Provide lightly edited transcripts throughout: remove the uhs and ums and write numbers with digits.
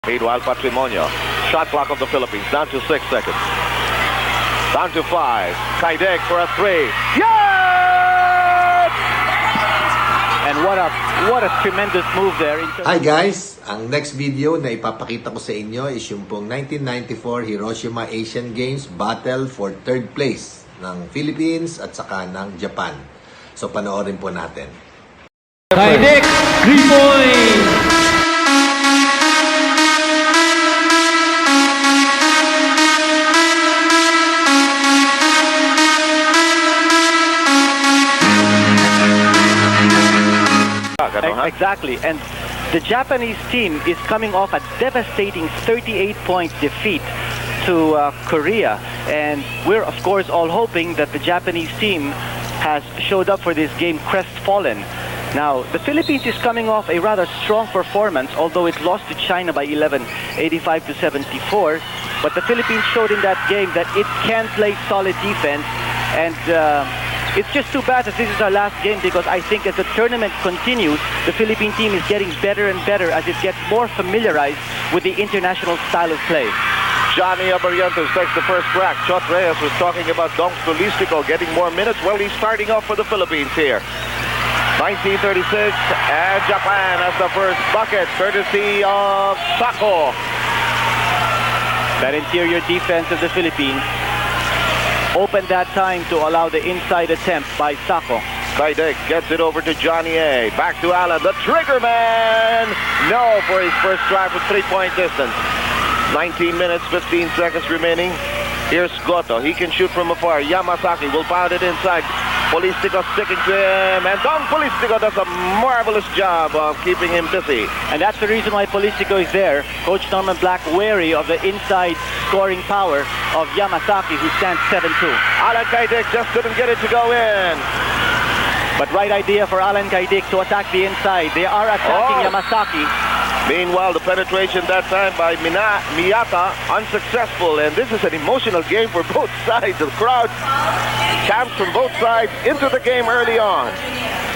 Meanwhile, Patrimonio. Shot clock of the Philippines down to 6 seconds. Down to 5. Caidic for a 3. Yes! And what a tremendous move there. Hi guys! Ang next video na ipapakita ko sa inyo is yung pong 1994 Hiroshima Asian Games Battle for third place ng Philippines at saka ng Japan. So panoorin po natin. Caidic, 3 points! Exactly, and the Japanese team is coming off a devastating 38-point defeat to Korea, and we're of course all hoping that the Japanese team has showed up for this game crestfallen. Now, the Philippines is coming off a rather strong performance, although it lost to China by 11, 85-74. But the Philippines showed in that game that it can play solid defense, and it's just too bad that this is our last game, because I think as the tournament continues, the Philippine team is getting better and better as it gets more familiarized with the international style of play. Johnny Abarrientos takes the first crack. Chot Reyes was talking about Polistico getting more minutes. Well, he's starting off for the Philippines here. 1936, and Japan has the first bucket, courtesy of Sako. That interior defense of the Philippines opened that time to allow the inside attempt by Sako. Caidic gets it over to Johnny A. Back to Allan, the trigger man. No for his first try from three-point distance. 19 minutes, 15 seconds remaining. Here's Goto. He can shoot from afar. Yamasaki will pound it inside. Polistico sticking to him, and Polistico does a marvelous job of keeping him busy. And that's the reason why Polistico is there. Coach Norman Black wary of the inside scoring power of Yamasaki, who stands 7'2". Allan Caidic just couldn't get it to go in. But right idea for Allan Caidic to attack the inside. They are attacking Yamasaki. Meanwhile, the penetration that time by Miyata, unsuccessful. And this is an emotional game for both sides. The crowd camps from both sides into the game early on.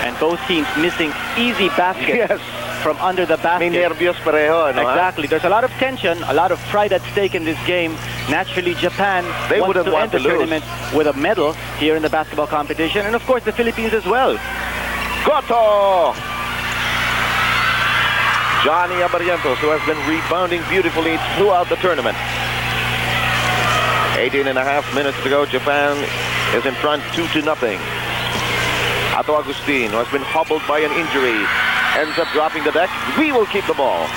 And both teams missing easy baskets from under the basket. Nervyos pareho, no? Exactly. There's a lot of tension, a lot of pride at stake in this game. Naturally, Japan wants to end the tournament with a medal here in the basketball competition. And of course, the Philippines as well. Goto! Johnny Abarrientos, who has been rebounding beautifully throughout the tournament. 18 and a half minutes to go. Japan is in front 2-0. Ato Agustin, who has been hobbled by an injury, ends up dropping the deck. We will keep the ball.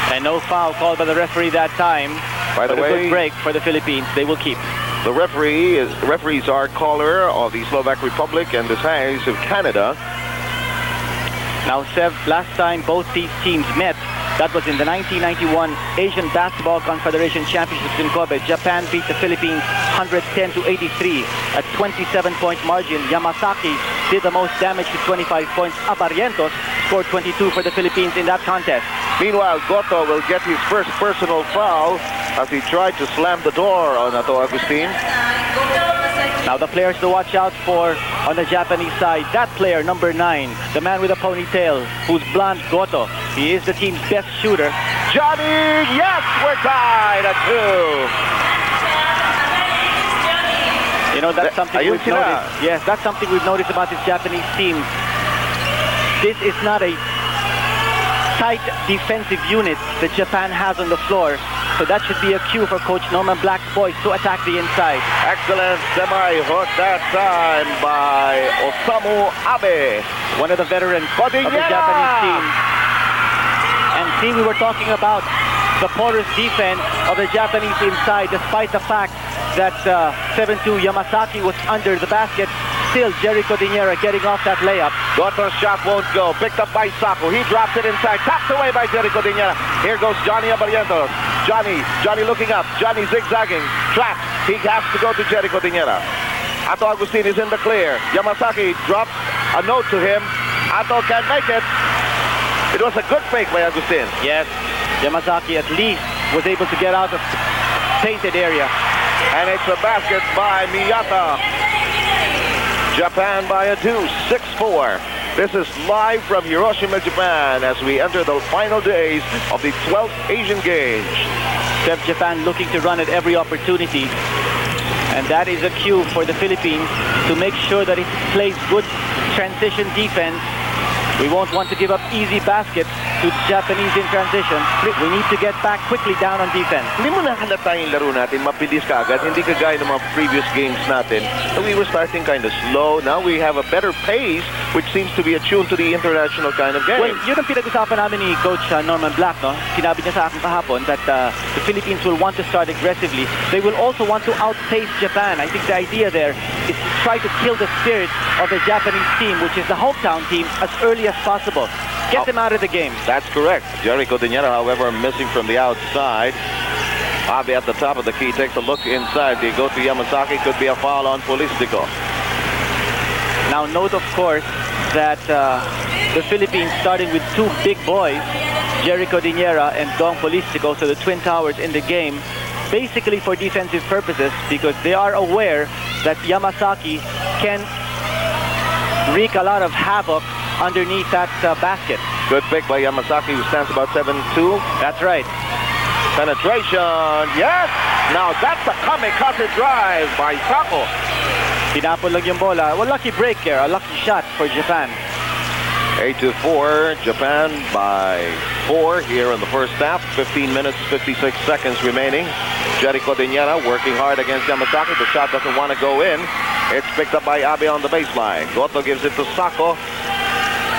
And no foul called by the referee that time. By the way, a good break for the Philippines. They will keep. The referees are Caller of the Slovak Republic and Desais of Canada. Now, Sev, last time both these teams met, that was in the 1991 Asian Basketball Confederation Championships in Kobe. Japan beat the Philippines 110-83 at 27-point margin. Yamasaki did the most damage with 25 points. Abarrientos scored 22 for the Philippines in that contest. Meanwhile, Goto will get his first personal foul as he tried to slam the door on Ato Agustin. Now the players to watch out for on the Japanese side. That player, number 9, the man with a ponytail, who's blonde, Goto. He is the team's best shooter. Johnny, yes, we're tied at 2. You know, that's something we've noticed. Yes, that's something we've noticed about this Japanese team. This is not a tight defensive unit that Japan has on the floor. So that should be a cue for Coach Norman Black's boys to attack the inside. Excellent semi-hook that time by Osamu Abe, one of the veterans Codiñera of the Japanese team. And see, we were talking about the porous defense of the Japanese inside, despite the fact that 7'2" Yamasaki was under the basket. Still, Codiñera getting off that layup. Goto's shot won't go. Picked up by Sako. He drops it inside. Tapped away by Codiñera. Here goes Johnny Abarrientos. Johnny looking up. Johnny zigzagging. Trapped. He has to go to Codiñera. Ato Agustin is in the clear. Yamasaki drops a note to him. Ato can't make it. It was a good fake by Agustin. Yes. Yamasaki at least was able to get out of painted area. And it's a basket by Miyata. Japan by a 2, 6-4. This is live from Hiroshima, Japan, as we enter the final days of the 12th Asian Games. Japan looking to run at every opportunity. And that is a cue for the Philippines to make sure that it plays good transition defense. We won't want to give up easy baskets to the Japanese in transition. We need to get back quickly down on defense. Hindi mo nahalata yung laro natin, mabilis ka agad. Hindi kagaya ng mga previous games natin. So we were starting kind of slow. Now we have a better pace, which seems to be attuned to the international kind of game. Well, yun ang pinag-usapan namin ni Coach Norman Black, no? Sinabi niya sa akin kahapon that the Philippines will want to start aggressively. They will also want to outpace Japan. I think the idea there is to try to kill the spirit of the Japanese team, which is the hometown team, as early as possible. Get them out of the game. That's correct. Codiñera, however, missing from the outside. Abe at the top of the key takes a look inside. They go to Yamasaki. Could be a foul on Polistico. Now note, of course, that the Philippines starting with two big boys, Codiñera and Dong Polistico, so the twin towers in the game, basically for defensive purposes, because they are aware that Yamasaki can wreak a lot of havoc underneath that basket. Good pick by Yamasaki, who stands about 7'2". That's right. Penetration, yes! Now that's a kamikaze drive by Sako. Tinapon lang yung bola. Well, lucky break there, a lucky shot for Japan. 8-4, Japan by 4 here in the first half. 15 minutes, 56 seconds remaining. Codiñera working hard against Yamasaki. The shot doesn't want to go in. It's picked up by Abe on the baseline. Goto gives it to Sako.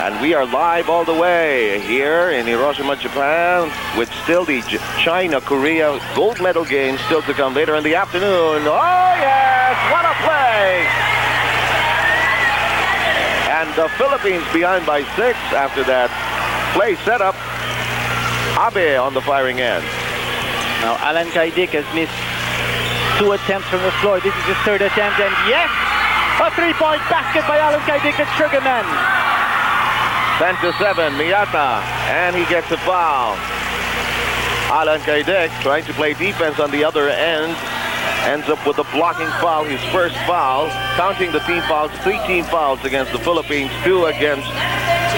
And we are live all the way here in Hiroshima, Japan, with still the China-Korea gold medal game still to come later in the afternoon. Oh, yes! What a play! And the Philippines behind by 6 after that play setup. Abe on the firing end. Now, Allan Caidic has missed 2 attempts from the floor. This is his 3rd attempt, and yes! A 3-point basket by Allan Caidic, the triggerman. 10-7, Miyata, and he gets a foul. Allan Caidic trying to play defense on the other end, ends up with a blocking foul, his first foul, counting the team fouls, 3 team fouls against the Philippines, 2 against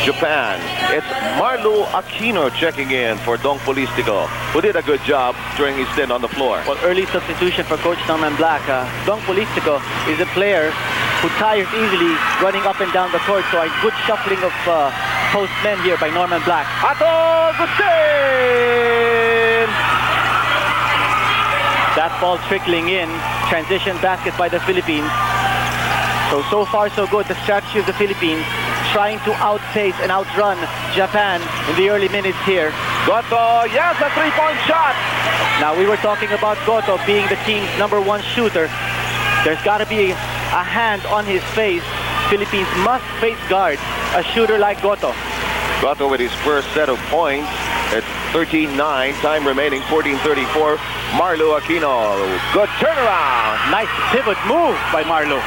Japan. It's Marlou Aquino checking in for Dong Polistico, who did a good job during his stint on the floor. Well, early substitution for Coach Norman Black. Dong Polistico is a player who tires easily running up and down the court, so a good shuffling of postmen here by Norman Black. Ato Agustin! That ball trickling in. Transition basket by the Philippines. So far so good. The strategy of the Philippines trying to outpace and outrun Japan in the early minutes here. Goto, yes, a 3-point shot! Now, we were talking about Goto being the team's #1 shooter. There's got to be a hand on his face. Philippines must face guard a shooter like Goto. Goto with his first set of points. It's 13-9, time remaining 14-34. Marlou Aquino, good turnaround. Nice pivot move by Marlou.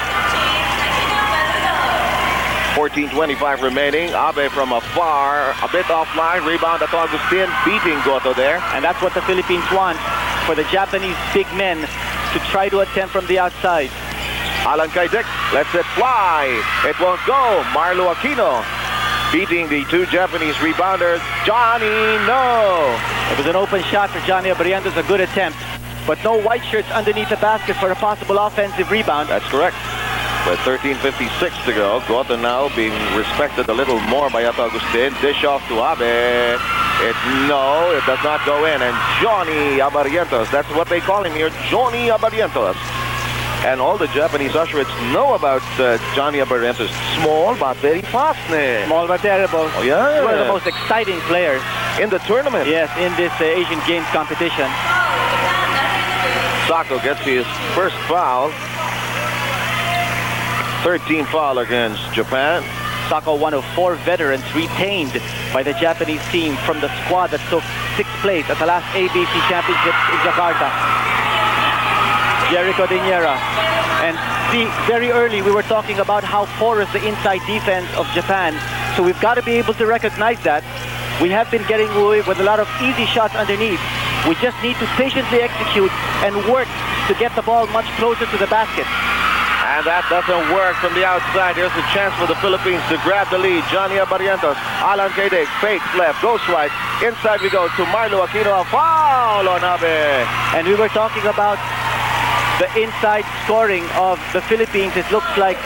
14:25 remaining. Abe from afar, a bit offline. Rebound at Agustin, beating Goto there. And that's what the Philippines want, for the Japanese big men to try to attempt from the outside. Allan Caidic lets it fly. It won't go. Marlou Aquino beating the 2 Japanese rebounders. Johnny, no. It was an open shot for Johnny Abarrientos, a good attempt. But no white shirts underneath the basket for a possible offensive rebound. That's correct. With 13:56 to go, Goto now being respected a little more by Ato Agustin. Dish off to Abe. It does not go in. And Johnny Abarrientos, that's what they call him here, Johnny Abarrientos. And all the Japanese ushers know about Johnny Abarrientos. Small but very fast. Small but terrible. Oh, yeah. One of the most exciting players in the tournament. Yes, in this Asian Games competition. Sako gets his first foul. 13 foul against Japan. Sako, one of 4 veterans retained by the Japanese team from the squad that took 6th place at the last ABC Championships in Jakarta. Codiñera. And see, very early we were talking about how porous the inside defense of Japan. So we've got to be able to recognize that. We have been getting away with a lot of easy shots underneath. We just need to patiently execute and work to get the ball much closer to the basket. And that doesn't work from the outside. Here's a chance for the Philippines to grab the lead. Johnny Abarrientos, Allan Caidic, fakes left, goes right. Inside we go to Marlou Aquino. A foul on Abe. And we were talking about the inside scoring of the Philippines. It looks like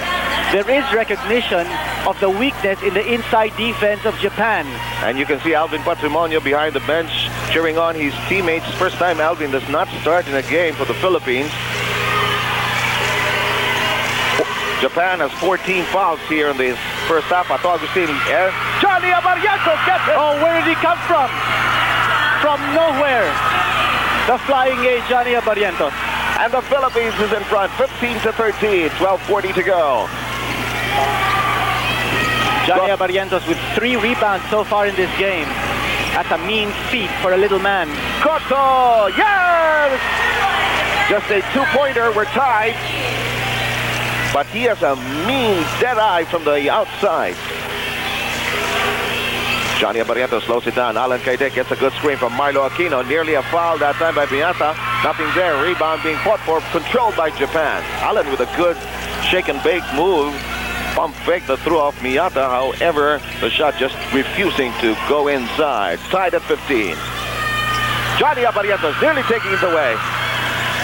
there is recognition of the weakness in the inside defense of Japan. And you can see Alvin Patrimonio behind the bench cheering on his teammates. First time Alvin does not start in a game for the Philippines. Japan has 14 fouls here in this first half. Ato Agustin, Johnny Abarrientos gets it! Oh, where did he come from? From nowhere. The flying A, Johnny Abarrientos. And the Philippines is in front, 15-13, 12:40 to go. Johnny Abarrientos with 3 rebounds so far in this game. That's a mean feat for a little man. Cotto, yes! Just a 2-pointer, we're tied. But he has a mean dead eye from the outside. Johnny Abarrientos slows it down. Allan Caidic gets a good screen from Marlou Aquino. Nearly a foul that time by Miyata. Nothing there. Rebound being fought for, controlled by Japan. Allan with a good shake and bake move. Pump fake that threw off Miyata. However, the shot just refusing to go inside. Tied at 15. Johnny Abarrientos nearly taking it away.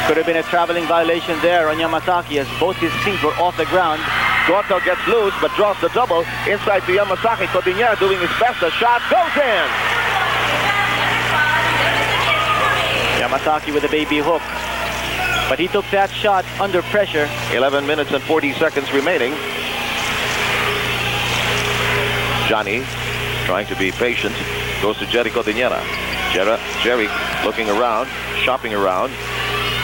Could have been a traveling violation there on Yamasaki as both his feet were off the ground. Goto gets loose but draws the double inside to Yamasaki. Codiñera doing his best. The shot goes in. Yamasaki with a baby hook. But he took that shot under pressure. 11 minutes and 40 seconds remaining. Johnny trying to be patient. Goes to Jerry Codiñera. Jerry looking around, shopping around.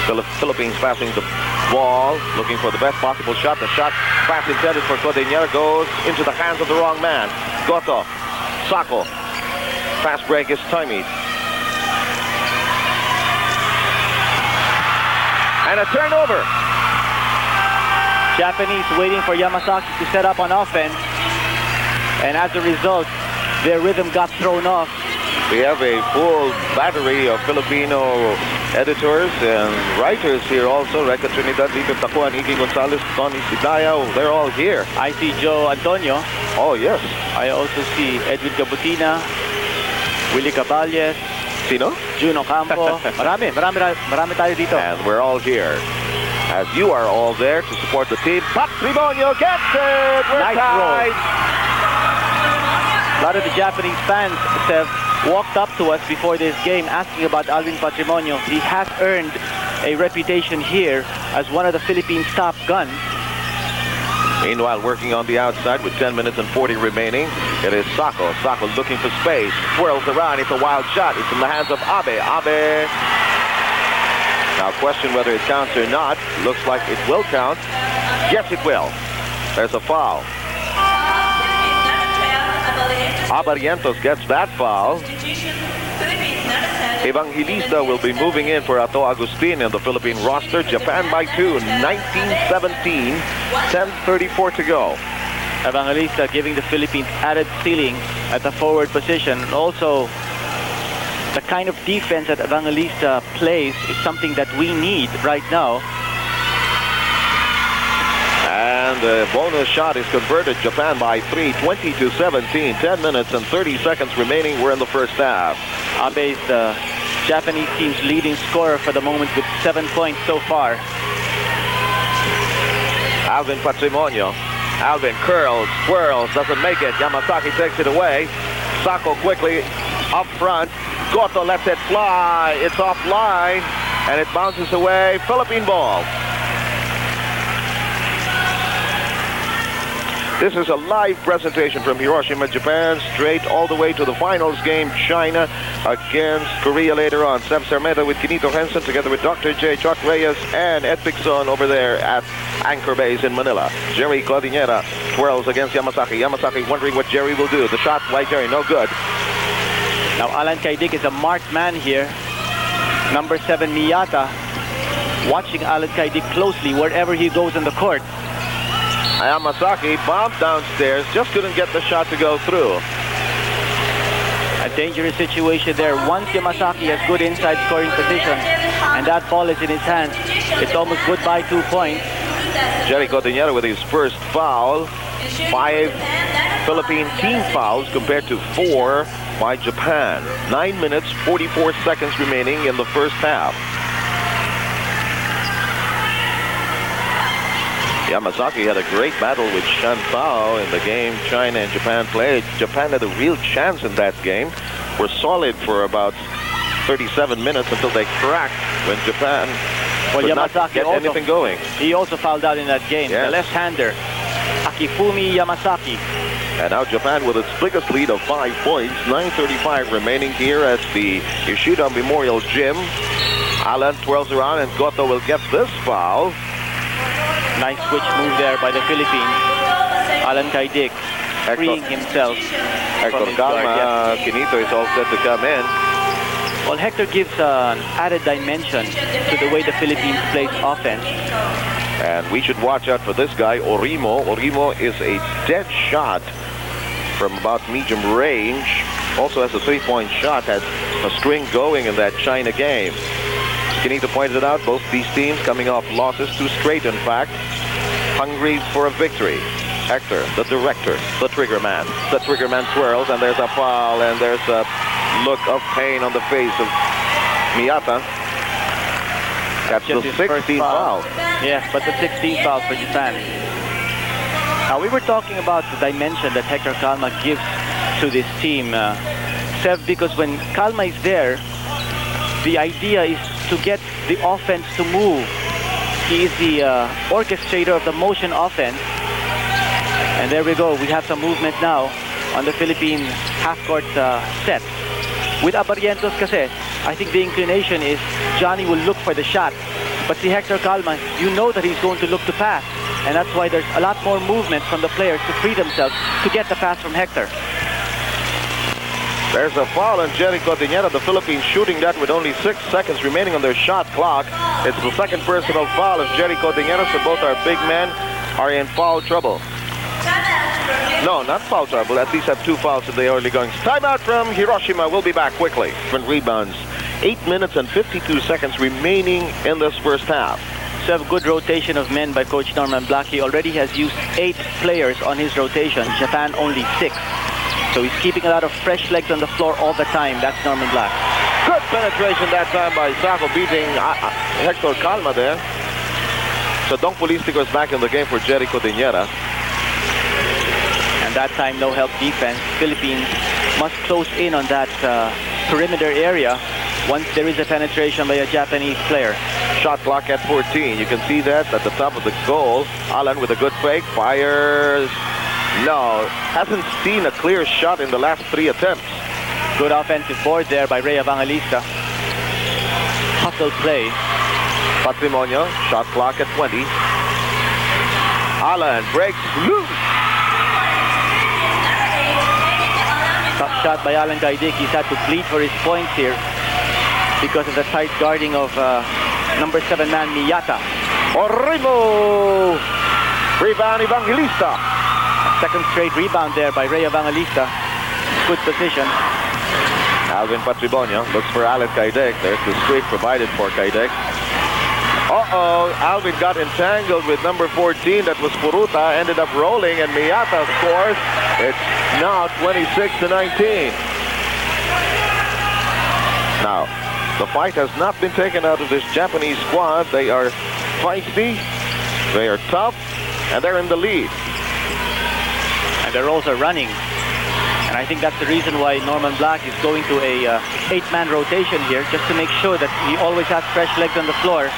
The Philippines passing the ball, looking for the best possible shot. The shot pass intended for Codiñera goes into the hands of the wrong man. Goto, Sako. Fast break is stymied. And a turnover. Japanese waiting for Yamasaki to set up on offense. And as a result, their rhythm got thrown off. We have a full battery of Filipino editors and writers here also. Reca Trinidad, Lito Tacuan, Iggy Gonzalez, Tony Sidaya, they're all here. I see Joe Antonio. Oh, yes. I also see Edwin Cabutina, Willie Caballes. Sino? Juno Campo. Marami tayo dito. And we're all here. As you are all there to support the team. Patrimonio gets it! We're nice tied! Roll. A lot of the Japanese fans have walked up to us before this game asking about Alvin Patrimonio. He has earned a reputation here as one of the Philippines' top guns. Meanwhile, working on the outside with 10 minutes and 40 remaining, it is Sako. Sako looking for space, twirls around. It's a wild shot. It's in the hands of Abe. Abe. Now, question whether it counts or not. Looks like it will count. Yes, it will. There's a foul. Abarrientos gets that foul. Evangelista will be moving in for Ato Agustin in the Philippine roster. Japan by 2, 19-17, 10:34 to go. Evangelista giving the Philippines added ceiling at the forward position. Also, the kind of defense that Evangelista plays is something that we need right now. And the bonus shot is converted. Japan by 3, 20-17. 10 minutes and 30 seconds remaining. We're in the first half. Abe is the Japanese team's leading scorer for the moment with 7 points so far. Alvin Patrimonio. Alvin curls, swirls, doesn't make it. Yamasaki takes it away. Sako quickly up front. Goto lets it fly. It's offline. And it bounces away. Philippine ball. This is a live presentation from Hiroshima, Japan, straight all the way to the finals game, China against Korea later on. Sev Sarmeda with Kinito Henson together with Dr. J. Chuck Reyes and Ed Pixon over there at Anchor Base in Manila. Jerry Codiñera twirls against Yamasaki. Yamasaki wondering what Jerry will do. The shot by Jerry, no good. Now Allan Caidic is a marked man here. Number 7, Miyata, watching Allan Caidic closely wherever he goes in the court. Yamasaki bombed downstairs, just couldn't get the shot to go through. A dangerous situation there. Once Yamasaki has good inside scoring position and that ball is in his hands, it's almost goodbye 2 points. Jerry Codiñera with his first foul. 5 Philippine team fouls compared to 4 by Japan. 9 minutes, 44 seconds remaining in the first half. Yamasaki had a great battle with Shan Pao in the game China and Japan played. Japan had a real chance in that game. Were solid for about 37 minutes until they cracked when Japan could not get anything going. He also fouled out in that game. Yes. The left-hander, Akifumi Yamasaki. And now Japan with its biggest lead of 5 points. 9:35 remaining here at the Yoshida Memorial Gym. Allan twirls around and Goto will get this foul. Nice switch move there by the Philippines. Allan Caidic freeing himself. Hector Calma, Quinito is all set to come in. Well, Hector gives an added dimension to the way the Philippines plays offense. And we should watch out for this guy, Orimo. Orimo is a dead shot from about medium range. Also has a 3-point shot, has a string going in that China game. Quinito pointed out, both these teams coming off losses, 2 straight in fact, hungry for a victory. Hector, the director, the trigger man. The trigger man twirls, and there's a foul, and there's a look of pain on the face of Miyata. That's the 16th foul. Yes, but the 16th foul for Japan. Now, we were talking about the dimension that Hector Calma gives to this team, Sev, because when Calma is there, the idea is to get the offense to move. He is the orchestrator of the motion offense. And there we go. We have some movement now on the Philippine half-court set. With Abarrientos kasi, I think the inclination is Johnny will look for the shot. But see Hector Calma, you know that he's going to look to pass. And that's why there's a lot more movement from the players to free themselves to get the pass from Hector. There's a foul on Jerry Codiñera. The Philippines shooting that with only 6 seconds remaining on their shot clock. It's the second personal foul of Jerry Codiñera, so both our big men are in foul trouble. No, not foul trouble. At least have 2 fouls in the early goings. Timeout from Hiroshima. We'll be back quickly. Different rebounds. 8 minutes and 52 seconds remaining in this first half. So a good rotation of men by Coach Norman Black. He already has used 8 players on his rotation. Japan only 6. So he's keeping a lot of fresh legs on the floor all the time. That's Norman Black. Good penetration that time by Sako, beating Hector Calma there. So Dong Polistico is back in the game for Jerry Codiñera. And that time, no help defense. Philippines must close in on that perimeter area once there is a penetration by a Japanese player. Shot clock at 14. You can see that at the top of the goal. Allan with a good fake, fires. No, hasn't seen a clear shot in the last 3 attempts. Good offensive board there by Rey Evangelista. Hustle play. Patrimonio, shot clock at 20. Allan breaks loose. Top shot by Allan Caidic. He's had to bleed for his points here because of the tight guarding of number 7 man Miyata. Orimo! Rebound Evangelista. Second straight rebound there by Rey Evangelista. Good position. Alvin Patrimonio looks for Allan Caidic. There's the screen provided for Caidic. Uh-oh, Alvin got entangled with number 14. That was Furuta. Ended up rolling, and Miyata scores. It's now 26-19. Now, the fight has not been taken out of this Japanese squad. They are feisty, they are tough, and they're in the lead. And they're also running. And I think that's the reason why Norman Black is going to a 8-man rotation here, just to make sure that he always has fresh legs on the floor.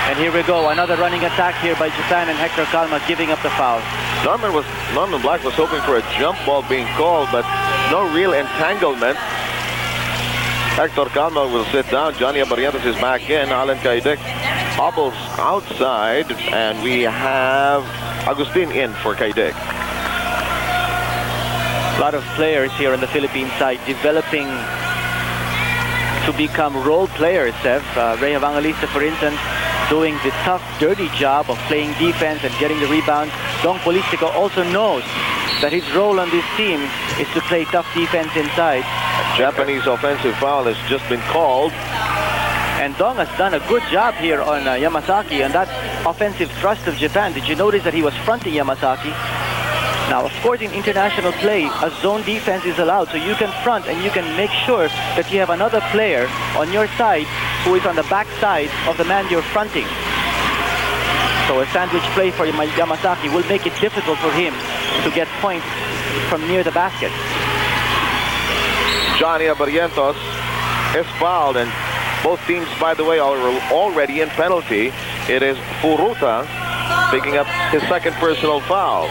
And here we go, another running attack here by Japan, and Hector Calma giving up the foul. Norman Black was hoping for a jump ball being called, but no real entanglement. Hector Calma will sit down. Johnny Abarrientos is back in. Allan Caidic hobbles outside, and we have Agustin in for Caidic. A lot of players here on the Philippine side developing to become role players, Sev. Rey Evangelista, for instance, doing the tough, dirty job of playing defense and getting the rebounds. Dong Polistico also knows that his role on this team is to play tough defense inside. Japanese offensive foul has just been called. And Dong has done a good job here on Yamasaki and that offensive thrust of Japan. Did you notice that he was fronting Yamasaki? Now, of course, in international play, a zone defense is allowed, so you can front and you can make sure that you have another player on your side who is on the back side of the man you're fronting. So a sandwich play for Yamasaki will make it difficult for him to get points from near the basket. Johnny Abarrientos is fouled, and both teams, by the way, are already in penalty. It is Furuta picking up his second personal foul.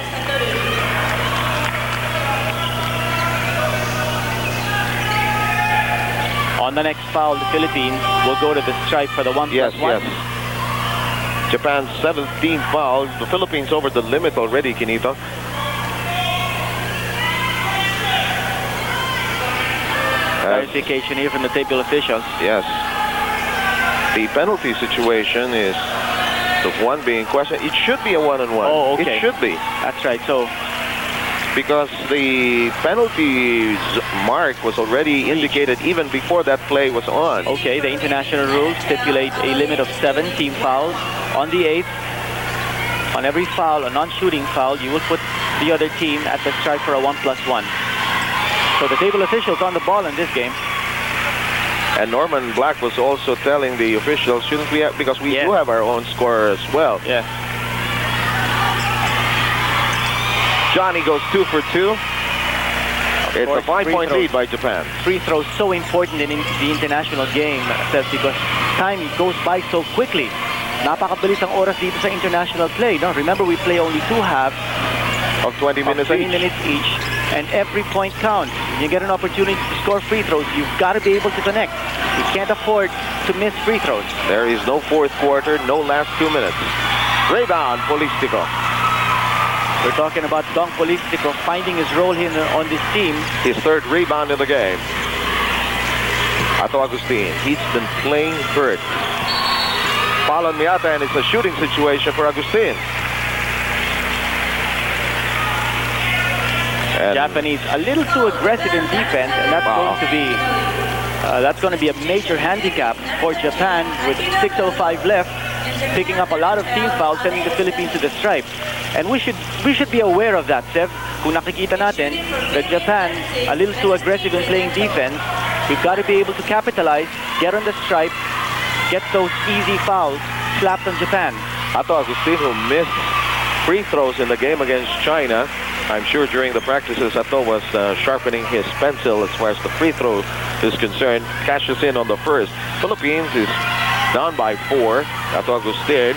On the next foul, the Philippines will go to the stripe for the 1+1. Yes. Japan's 17th foul. The Philippines over the limit already, Kinito. Clarification here from the table officials. Yes. The penalty situation is the one being questioned. It should be a 1-on-1. Oh, okay. It should be. That's right. So, because the penalties mark was already indicated even before that play was on. okay, the international rules stipulate a limit of 7 team fouls. On the 8th, on every foul, a non-shooting foul, you will put the other team at the stripe for a 1+1. So the table officials on the ball in this game. And Norman Black was also telling the officials, shouldn't we have, because we do have our own scorer as well. Yes. Johnny goes 2 for 2. It's a 5-point lead by Japan. Free throws so important in the international game, Seth, because time goes by so quickly. Napakabilis ang oras dito sa international play. No? Remember, we play only 2 halves of 20 minutes each. And every point counts. When you get an opportunity to score free throws, you've got to be able to connect. You can't afford to miss free throws. There is no fourth quarter, no last 2 minutes. Rebound, Polistico. We're talking about Dong Polistico finding his role here on this team. His third rebound in the game. Ato Agustin, he's been playing hurt. Foul on Miata, and it's a shooting situation for Agustin. And Japanese a little too aggressive in defense, and that's going to be a major handicap for Japan with 6:05 left, picking up a lot of team fouls, sending the Philippines to the stripe. And we should be aware of that, Sev. Kung nakikita natin that Japan a little too aggressive in playing defense, we've got to be able to capitalize, get on the stripe, get those easy fouls slapped on Japan. Ato Agustin, who missed free throws in the game against China. I'm sure during the practices, Ato was sharpening his pencil as far as the free throw is concerned. Cashes in on the first. Philippines is down by 4. Ato Agustin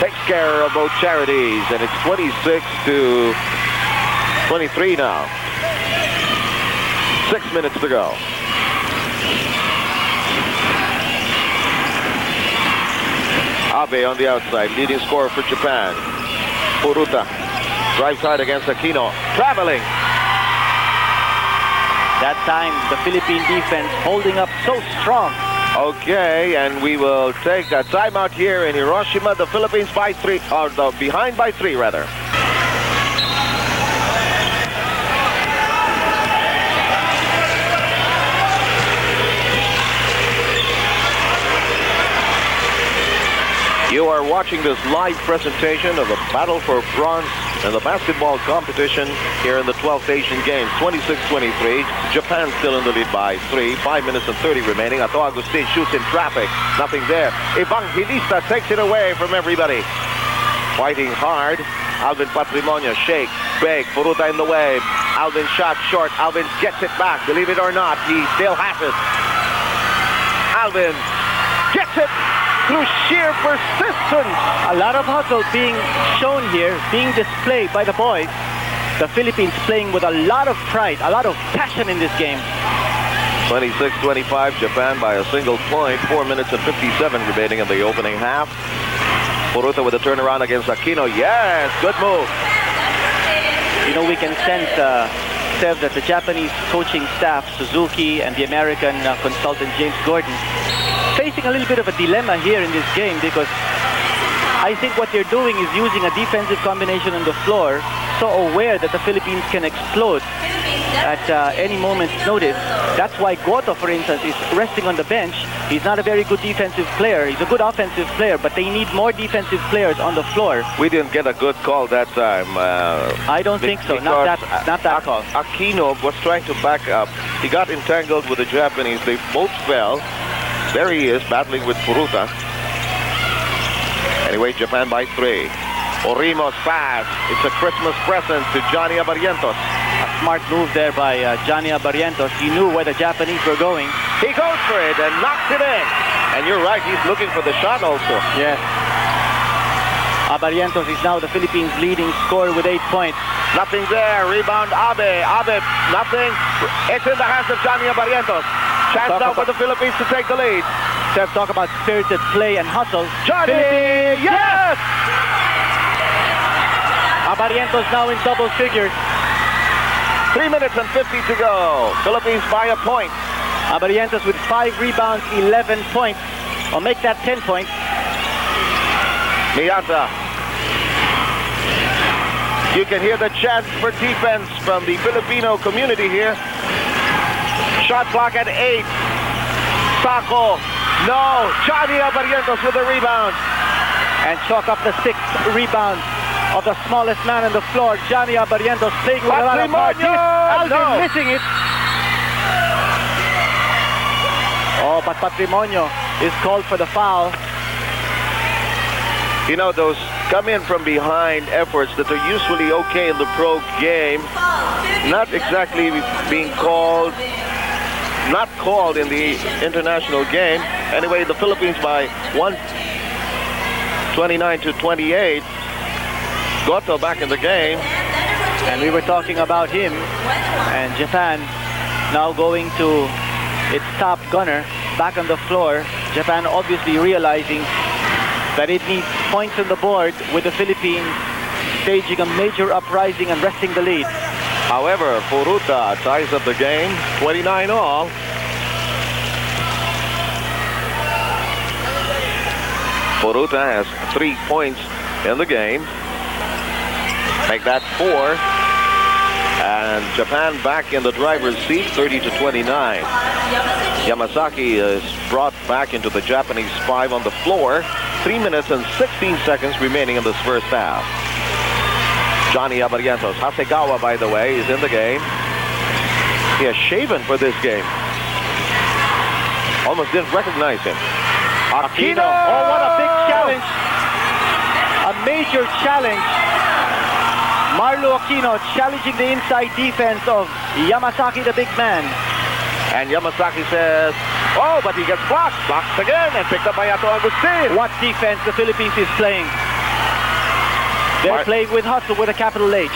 takes care of both charities, and it's 26-23 now. 6 minutes to go. Abe on the outside, leading scorer for Japan. Furuta drives hard against Aquino, traveling. That time, the Philippine defense holding up so strong. Okay, and we will take a timeout here in Hiroshima. The Philippines by 3, or behind by 3 rather. You are watching this live presentation of the battle for bronze in the basketball competition here in the 12th Asian Games. 26-23. Japan still in the lead by 3. 5 minutes and 30 remaining. Ato Agustin shoots in traffic. Nothing there. Evangelista takes it away from everybody. Fighting hard. Alvin Patrimonio, shake, big. Furuta in the way. Alvin shot short. Alvin gets it back. Believe it or not, he still has it. Alvin gets it through sheer persistence. A lot of hustle being shown here, being displayed by the boys. The Philippines playing with a lot of pride, a lot of passion in this game. 26-25, Japan by a single point. 4 minutes and 57 remaining in the opening half. Furuta with a turnaround against Aquino. Yes, good move. You know, we can sense, Sev, that the Japanese coaching staff, Suzuki, and the American consultant, James Gordon, facing a little bit of a dilemma here in this game, because I think what they're doing is using a defensive combination on the floor, so aware that the Philippines can explode at any moment's notice. That's why Goto, for instance, is resting on the bench. He's not a very good defensive player. He's a good offensive player, but they need more defensive players on the floor. We didn't get a good call that time. I don't think so. Not that call. Aquino was trying to back up. He got entangled with the Japanese. They both fell. There he is, battling with Furuta. Anyway, Japan by 3. Orimo's pass. It's a Christmas present to Johnny Abarrientos. A smart move there by Johnny Abarrientos. He knew where the Japanese were going. He goes for it and knocks it in. And you're right, he's looking for the shot also. Yes. Abarrientos is now the Philippines' leading scorer with 8 points. Nothing there. Rebound, Abe. Abe, nothing. It's in the hands of Johnny Abarrientos. Chance now for the Philippines to take the lead. Let's talk about spirited play and hustle. Johnny, yes! Abarrientos now in double figures. 3 minutes and 50 to go. Philippines by a point. Abarrientos with 5 rebounds, 11 points. I'll make that 10 points. Miyata. You can hear the chants for defense from the Filipino community here. Shot clock at 8. Sako. No. Johnny Abarrientos with a rebound. And chalk up the 6th rebound of the smallest man on the floor, Johnny Abarrientos, playing with a lot of heart. Alvin missing it. Oh, but Patrimonio is called for the foul. You know, those come in from behind efforts that are usually okay in the pro game, not exactly being called, not called in the international game. Anyway, the Philippines by 29-28. Goto back in the game. And we were talking about him. And Japan now going to its top gunner back on the floor. Japan obviously realizing that it needs points on the board, with the Philippines staging a major uprising and wresting the lead. However, Furuta ties up the game, 29-all. Furuta has 3 points in the game. Make that 4. And Japan back in the driver's seat, 30-29. Yamasaki is brought back into the Japanese 5 on the floor. 3 minutes and 16 seconds remaining in this first half. Johnny Abarrientos. Hasegawa, by the way, is in the game. He has shaven for this game. Almost didn't recognize him. Aquino! Oh, what a big challenge. A major challenge. Marlou Aquino challenging the inside defense of Yamasaki, the big man. And Yamasaki says, oh, but he gets blocked. Blocked again and picked up by Ato Agustin. What defense the Philippines is playing. They're playing with hustle with a capital H.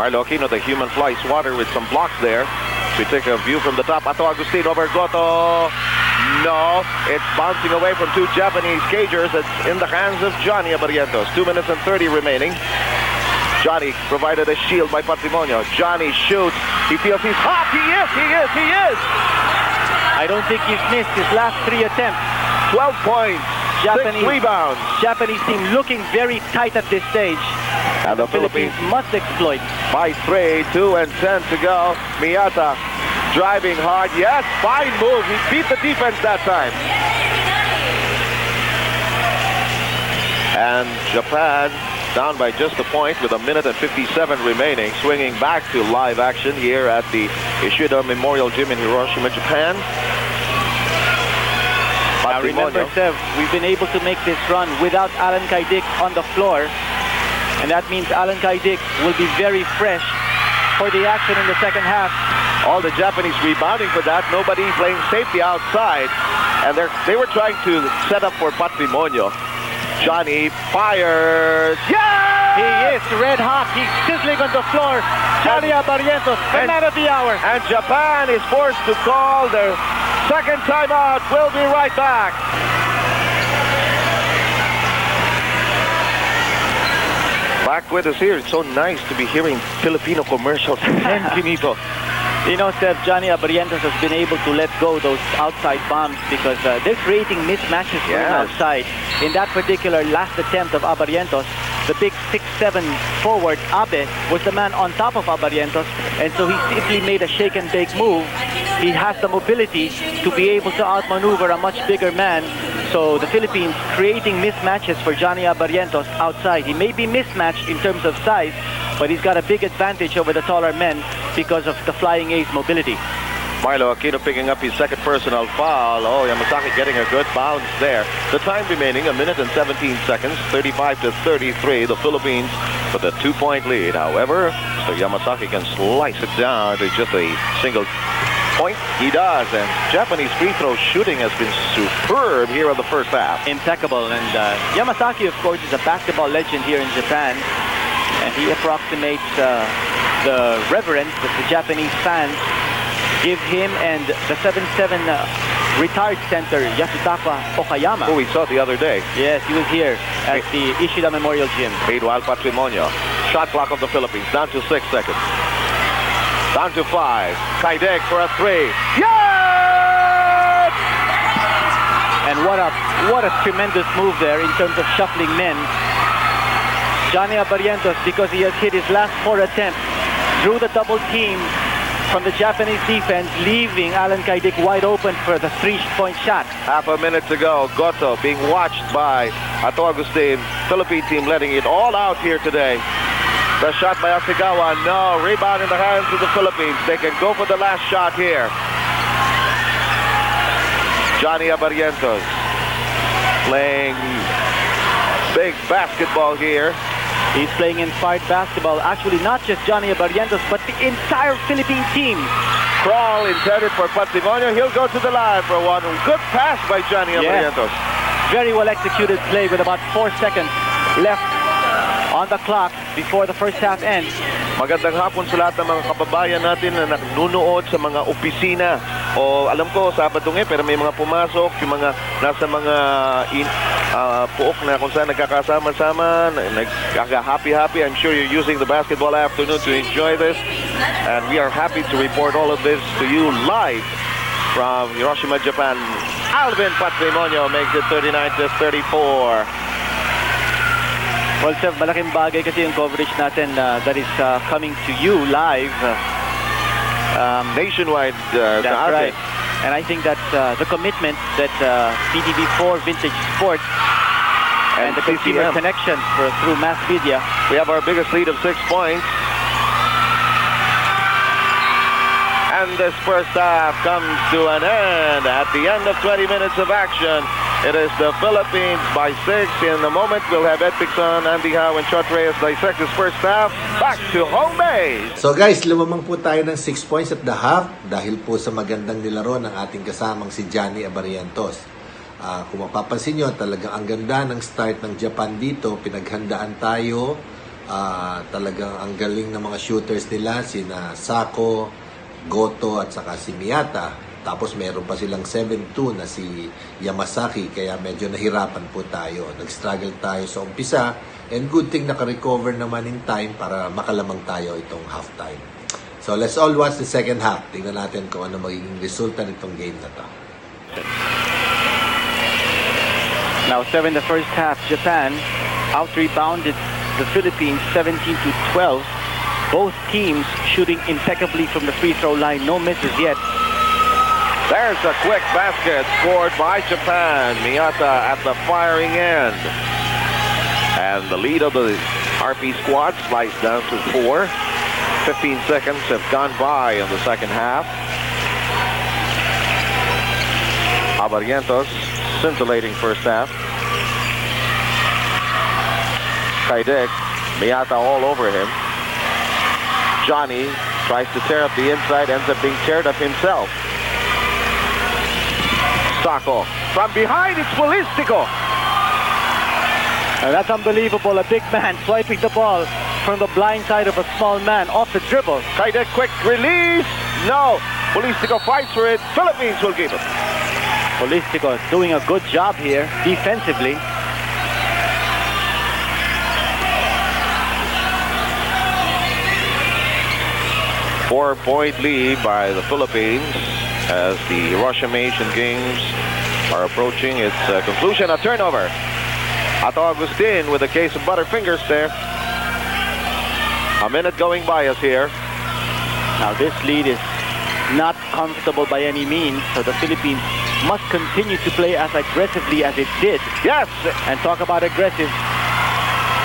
Marlou Aquino, the human fly swatter, with some blocks there. We take a view from the top. Ato Agustin over Goto. No, it's bouncing away from 2 Japanese cagers. It's in the hands of Johnny Abarrientos. 2 minutes and 30 remaining. Johnny provided a shield by Patrimonio. Johnny shoots. He feels he's hot. He is. I don't think he's missed his last 3 attempts. 12 points. 6 rebounds. Japanese team looking very tight at this stage. And the Philippines must exploit. By 3, 2 and 10 to go. Miyata driving hard. Yes, fine move. He beat the defense that time. And Japan down by just a point with 1 minute and 57 remaining. Swinging back to live action here at the Ishida Memorial Gym in Hiroshima, Japan. Now remember, Sev, we've been able to make this run without Allan Caidic on the floor. And that means Allan Caidic will be very fresh for the action in the second half. All the Japanese rebounding for that. Nobody playing safety outside. And they were trying to set up for Patrimonio. Johnny fires. Yeah! He is red hot. He's sizzling on the floor. Johnny Abarrientos, the man of the hour. And Japan is forced to call their second timeout. We'll be right back. Back with us here. It's so nice to be hearing Filipino commercials. And Kinito. You know, Seth, Johnny Abarrientos has been able to let go those outside bombs because they're creating mismatches from outside. In that particular last attempt of Abarrientos, the big 6'7" forward, Abe, was the man on top of Abarrientos, and so he simply made a shake and bake move. He has the mobility to be able to outmaneuver a much bigger man. So the Philippines creating mismatches for Johnny Abarrientos outside. He may be mismatched in terms of size, but he's got a big advantage over the taller men because of the flying A's mobility. Marlou Aquino picking up his second personal foul. Oh, Yamasaki getting a good bounce there. The time remaining, 1 minute and 17 seconds, 35-33. The Philippines with a 2-point lead. However, so Yamasaki can slice it down to just a single point. He does, and Japanese free throw shooting has been superb here in the first half. Impeccable, and Yamasaki, of course, is a basketball legend here in Japan, and he approximates the reverence that the Japanese fans give him and the 7'7" retired center Yasutaka Okayama. Who we saw the other day. Yes, he was here at the Ishida Memorial Gym. Allan Patrimonio. Shot clock of the Philippines down to 6 seconds. Down to 5. Caidic for a 3. Yes! And what a tremendous move there in terms of shuffling men. Johnny Abarrientos, because he has hit his last 4 attempts, drew the double team from the Japanese defense, leaving Allan Caidic wide open for the 3-point shot. Half a minute to go. Goto being watched by Ato Agustin. Philippine team letting it all out here today. The shot by Asigawa. No. Rebound in the hands of the Philippines. They can go for the last shot here. Johnny Abarrientos playing big basketball here. He's playing inspired basketball. Actually, not just Johnny Abarrientos, but the entire Philippine team. Crawl intended for Patrimonio. He'll go to the line for one. Good pass by Johnny Abarrientos. Very well executed play with about 4 seconds left on the clock before the first half ends. Magandang hapon sa lahat ng mga kababayan natin na nanonood sa mga opisina. O alam ko, Sabado ngayon, pero may mga pumasok, yung mga nasa mga puok na kung saan nagkakasama-sama, nagkaka-happy-happy. I'm sure you're using the basketball afternoon to enjoy this. And we are happy to report all of this to you live from Hiroshima, Japan. Alvin Patrimonio makes it 39-34. Well, Sir, malaking bagay kasi yung coverage natin that is coming to you live. Nationwide. That's right. And I think that's the commitment that PTV4 Vintage Sports and the consumer connection through mass media. We have our biggest lead of 6 points. And this first half comes to an end. At the end of 20 minutes of action, it is the Philippines by 6. In a moment, we'll have Ed Pixon, Andy Howe, and Chot Reyes dissect this first half. Back to home base. So guys, lumamang po tayo ng 6 points at the half dahil po sa magandang nilaro ng ating kasamang si Johnny Abarrientos. Kung mapapansin nyo, talagang ang ganda ng start ng Japan dito. Pinaghandaan tayo. Talagang ang galing ng mga shooters nila, sina Sako, Goto at saka si Miyata. Tapos meron pa silang 7-2 na si Yamasaki, kaya medyo nahirapan po tayo. Nag-struggle tayo sa umpisa, and good thing naka-recover naman in time para makalamang tayo itong halftime. So let's all watch the second half. Tingnan natin kung ano magiging resulta nitong game na to. Now 7 the first half, Japan out-rebounded the Philippines 17-12. Both teams shooting impeccably from the free throw line. No misses yet. There's a quick basket scored by Japan. Miyata at the firing end. And the lead of the RP squad sliced down to 4. 15 seconds have gone by in the second half. Abarrientos, scintillating first half. Caidic, Miyata all over him. Johnny tries to tear up the inside, ends up being teared up himself. Sako from behind, it's Polistico. That's unbelievable. A big man swiping the ball from the blind side of a small man off the dribble. Caidic, quick release. No. Polistico fights for it. Philippines will keep it. Polistico is doing a good job here defensively. Four-point lead by the Philippines as the Hiroshima Asian Games are approaching its conclusion. A turnover. Ato Agustin with a case of butterfingers there. A minute going by us here. Now this lead is not comfortable by any means, so the Philippines must continue to play as aggressively as it did. Yes! And talk about aggressive.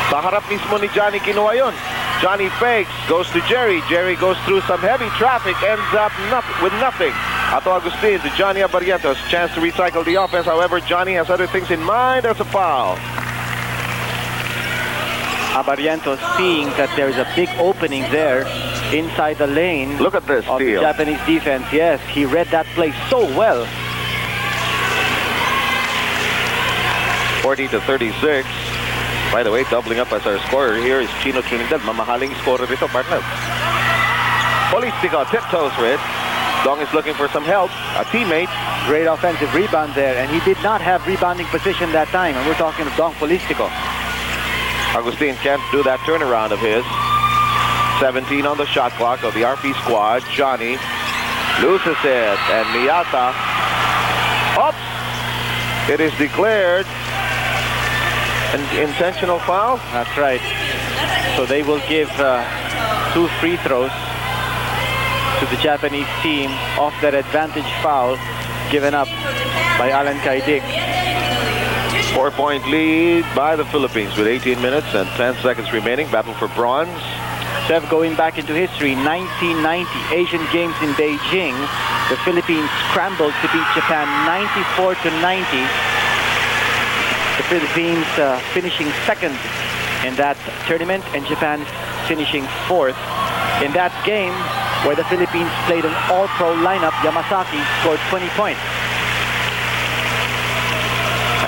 Sa harap mismo ni Johnny kinuha yun. Johnny fakes, goes to Jerry. Jerry goes through some heavy traffic, ends up with nothing. Ato Agustin to Johnny Abarrientos. Chance to recycle the offense. However, Johnny has other things in mind. There's a foul. Abarrientos seeing that there's a big opening there inside the lane. Look at this of the steal. Japanese defense. Yes, he read that play so well. 40-36. By the way, doubling up as our scorer here is Chino Trinidad. Mamahaling scorer ito, partner. Polistico tiptoes for it. Dong is looking for some help. A teammate. Great offensive rebound there, and he did not have rebounding position that time. And we're talking of Dong Polistico. Agustin can't do that turnaround of his. 17 on the shot clock of the RP squad. Johnny loses it, and Miyata. Oops! It is declared an intentional foul. That's right. So they will give 2 free throws to the Japanese team off that advantage foul given up by Allan Caidic. 4-point lead by the Philippines with 18 minutes and 10 seconds remaining. Battle for bronze. Sev, going back into history, 1990 Asian Games in Beijing, the Philippines scrambled to beat Japan 94-90. The Philippines finishing second in that tournament, and Japan finishing fourth. In that game, where the Philippines played an all-pro lineup, Yamasaki scored 20 points.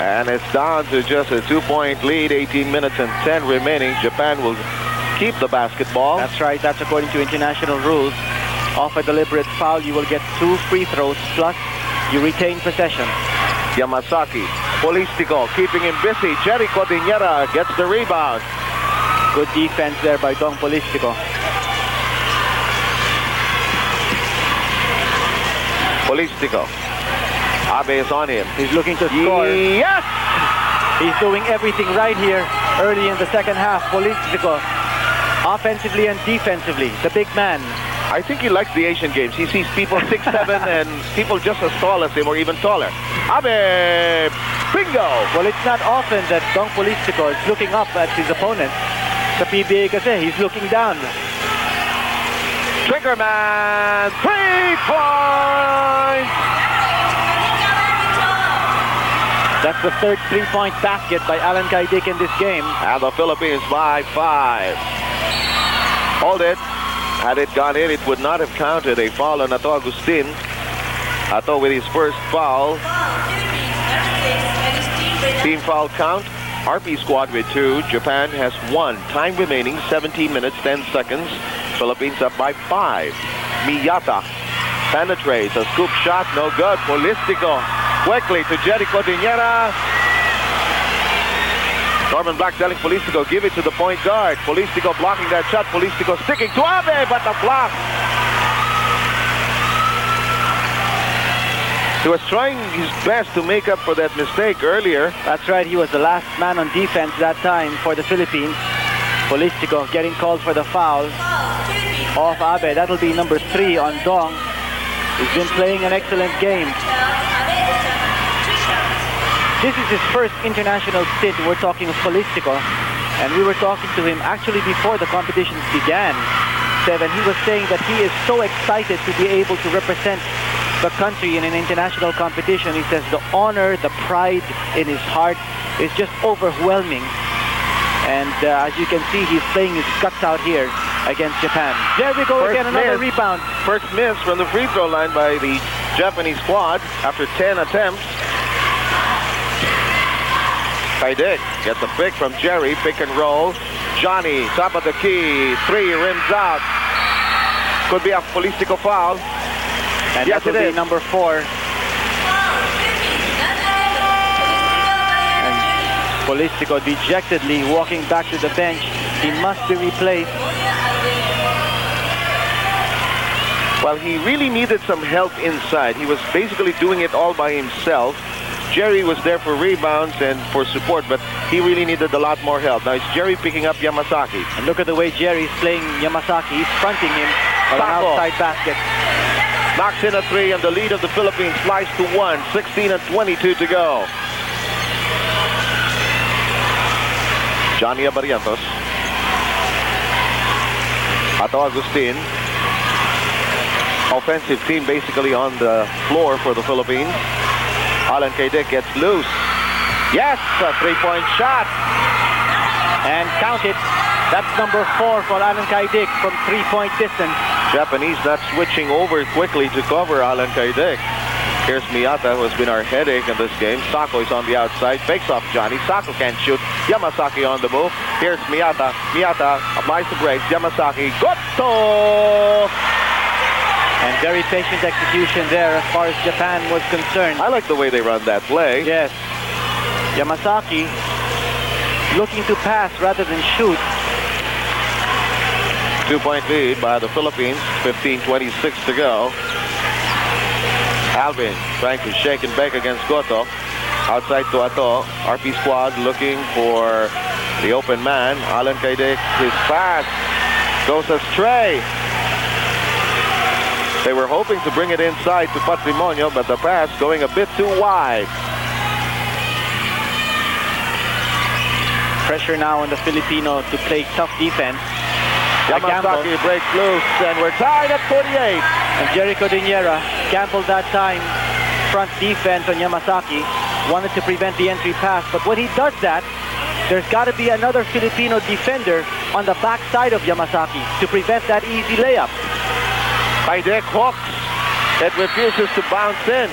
And it's down to just a 2-point lead, 18 minutes and 10 remaining. Japan will keep the basketball. That's right. That's according to international rules. Off a deliberate foul, you will get 2 free throws, plus you retain possession. Yamasaki, Polistico, keeping him busy. Jerry Codiñera gets the rebound. Good defense there by Dong Polistico. Polistico. Abe is on him. He's looking to score. Yes! He's doing everything right here early in the second half. Polistico, offensively and defensively, the big man. I think he likes the Asian Games. He sees people 6'7" and people just as tall as him or even taller. Abe! Bingo! Well, it's not often that Dong Polistico is looking up at his opponent. Sa PBA kasi, he's looking down. Triggerman! 3 points! That's the third 3-point basket by Allan Caidic in this game. And the Philippines by 5. Hold it. Had it gone in, it would not have counted. A foul on Ato Agustin. Ato with his first foul. Team foul count. RP squad with 2. Japan has 1. Time remaining, 17 minutes, 10 seconds. Philippines up by 5. Miyata penetrates. A scoop shot, no good. Polistico quickly to Jerry Codiñera. Norman Black telling Polistico, give it to the point guard. Polistico blocking that shot. Polistico sticking to Abe, but the block. He was trying his best to make up for that mistake earlier. That's right, he was the last man on defense that time for the Philippines. Polistico getting called for the foul off Abe. That'll be number 3 on Dong. He's been playing an excellent game. This is his first international stint. We're talking of Polistico, and we were talking to him actually before the competitions began. And he was saying that he is so excited to be able to represent the country in an international competition. He says the honor, the pride in his heart is just overwhelming. And as you can see, he's playing his guts out here against Japan. There we go again, another rebound. First miss from the free throw line by the Japanese squad after 10 attempts. Caidic gets a pick from Jerry, pick and roll. Johnny, top of the key, 3, rims out. Could be a Polistico foul. And yes, that will be number 4. And Polistico dejectedly walking back to the bench. He must be replaced. Well, he really needed some help inside. He was basically doing it all by himself. Jerry was there for rebounds and for support, but he really needed a lot more help. Now it's Jerry picking up Yamasaki. And look at the way Jerry's playing Yamasaki. He's fronting him on an outside basket. Knocks in a three, and the lead of the Philippines slides to 1. 16 and 22 to go. Johnny Abarrientos. Ato Agustin. Offensive team basically on the floor for the Philippines. Allan Caidic gets loose. Yes, a three-point shot. And count it. That's number 4 for Allan Caidic from three-point distance. Japanese not switching over quickly to cover Allan Caidic. Here's Miyata, who has been our headache in this game. Sako is on the outside, fakes off Johnny. Sako can't shoot. Yamasaki on the move. Here's Miyata. Miyata applies the brakes. Yamasaki, Goto! And very patient execution there as far as Japan was concerned. I like the way they run that play. Yes. Yamasaki looking to pass rather than shoot. 2-point lead by the Philippines. 15:26 to go. Alvin trying to shake and bake against Goto. Outside to Ato. RP squad looking for the open man. Allan Caidic, his pass goes astray. They were hoping to bring it inside to Patrimonio, but the pass going a bit too wide. Pressure now on the Filipino to play tough defense. Yamasaki breaks loose, and we're tied at 48. And Jerry Codiñera gambled that time. Front defense on Yamasaki. Wanted to prevent the entry pass, but when he does that, there's got to be another Filipino defender on the backside of Yamasaki to prevent that easy layup. Caidic hooks. It refuses to bounce in.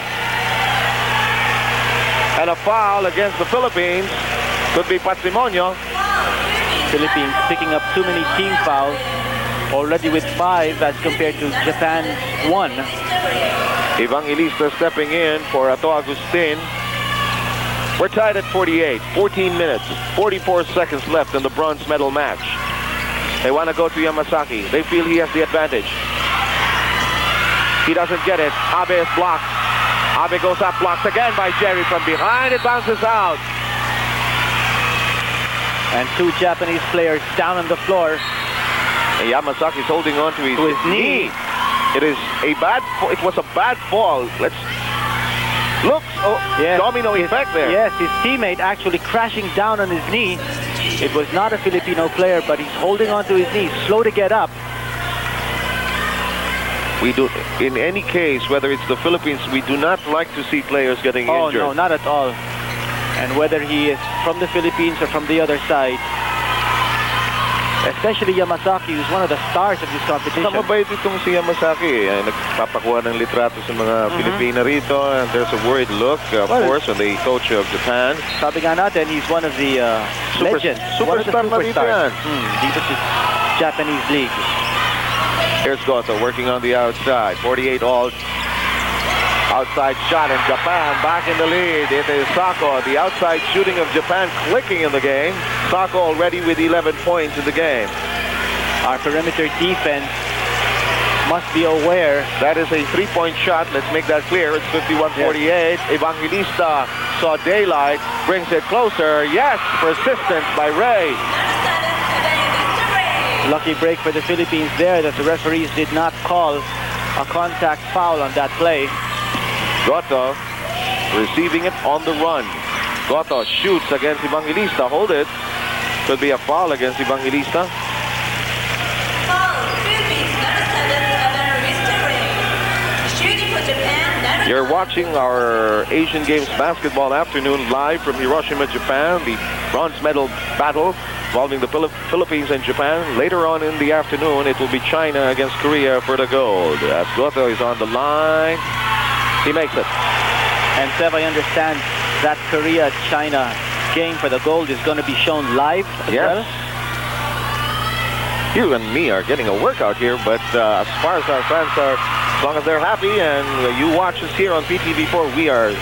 And a foul against the Philippines. Could be Patrimonio. Philippines picking up too many team fouls. Already with 5 as compared to Japan's 1. Evangelista stepping in for Ato Agustin. We're tied at 48. 14 minutes. 44 seconds left in the bronze medal match. They want to go to Yamasaki. They feel he has the advantage. He doesn't get it. Abe is blocked. Abe goes up, blocked again by Jerry from behind. It bounces out. And 2 Japanese players down on the floor. And Yamasaki is holding on to his knee. It was a bad fall. Let's look. Oh, yes. Domino effect there. Yes, his teammate actually crashing down on his knee. It was not a Filipino player, but he's holding on to his knee, slow to get up. We do, in any case, whether it's the Philippines, we do not like to see players getting injured. Oh, no, not at all. And whether he is from the Philippines or from the other side, especially Yamasaki, who's one of the stars of this competition. Mabait itong si Yamasaki. Nagpapakuha ng litrato sa mga Pilipina rito. And there's a worried look, of course, on the coach of Japan. Sabi nga natin, he's one of the legends. Superstar superstars dito sa Japanese league. Here's Goto working on the outside. 48 all. Outside shot, and Japan back in the lead. It is Sako. The outside shooting of Japan clicking in the game. Sako already with 11 points in the game. Our perimeter defense must be aware. That is a three-point shot. Let's make that clear. It's 51-48. Yes. Evangelista saw daylight. Brings it closer. Yes, persistence by Rey. Lucky break for the Philippines there that the referees did not call a contact foul on that play. Goto receiving it on the run. Goto shoots against Evangelista. Hold it. Could be a foul against Evangelista. You're watching our Asian Games Basketball Afternoon live from Hiroshima, Japan. The bronze medal battle involving the Philippines and Japan. Later on in the afternoon, it will be China against Korea for the gold. As Goto is on the line, he makes it. And Sev, I understand that Korea-China game for the gold is going to be shown live as well? You and me are getting a workout here, but as far as our fans are, as long as they're happy and you watch us here on PTV4, we are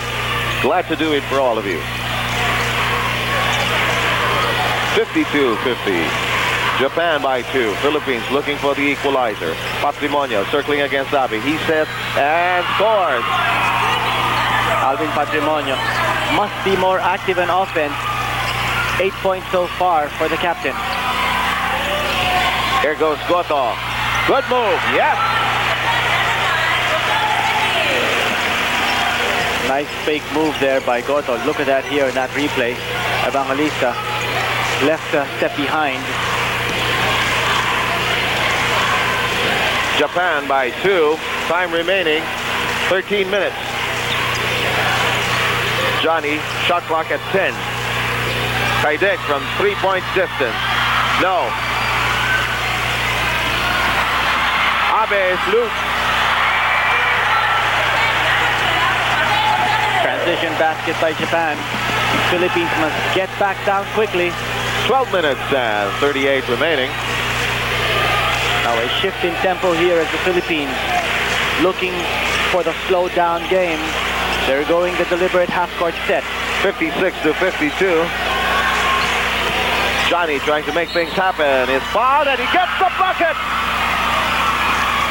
glad to do it for all of you. 52-50. Japan by 2. Philippines looking for the equalizer. Patrimonio circling against Abe. He sets and scores. Alvin Patrimonio must be more active in offense. 8 points so far for the captain. Here goes Goto. Good move. Yes. Nice fake move there by Goto. Look at that here in that replay. Evangelista left a step behind. Japan by 2. Time remaining 13 minutes. Johnny, shot clock at 10. Caidic from 3-point distance. No. Abe is loose. Transition basket by Japan. Philippines must get back down quickly. 12 minutes and 38 remaining. Now a shift in tempo here as the Philippines looking for the slow down game. They're going the deliberate half-court set. 56-52. Johnny trying to make things happen. Is fouled and he gets the bucket.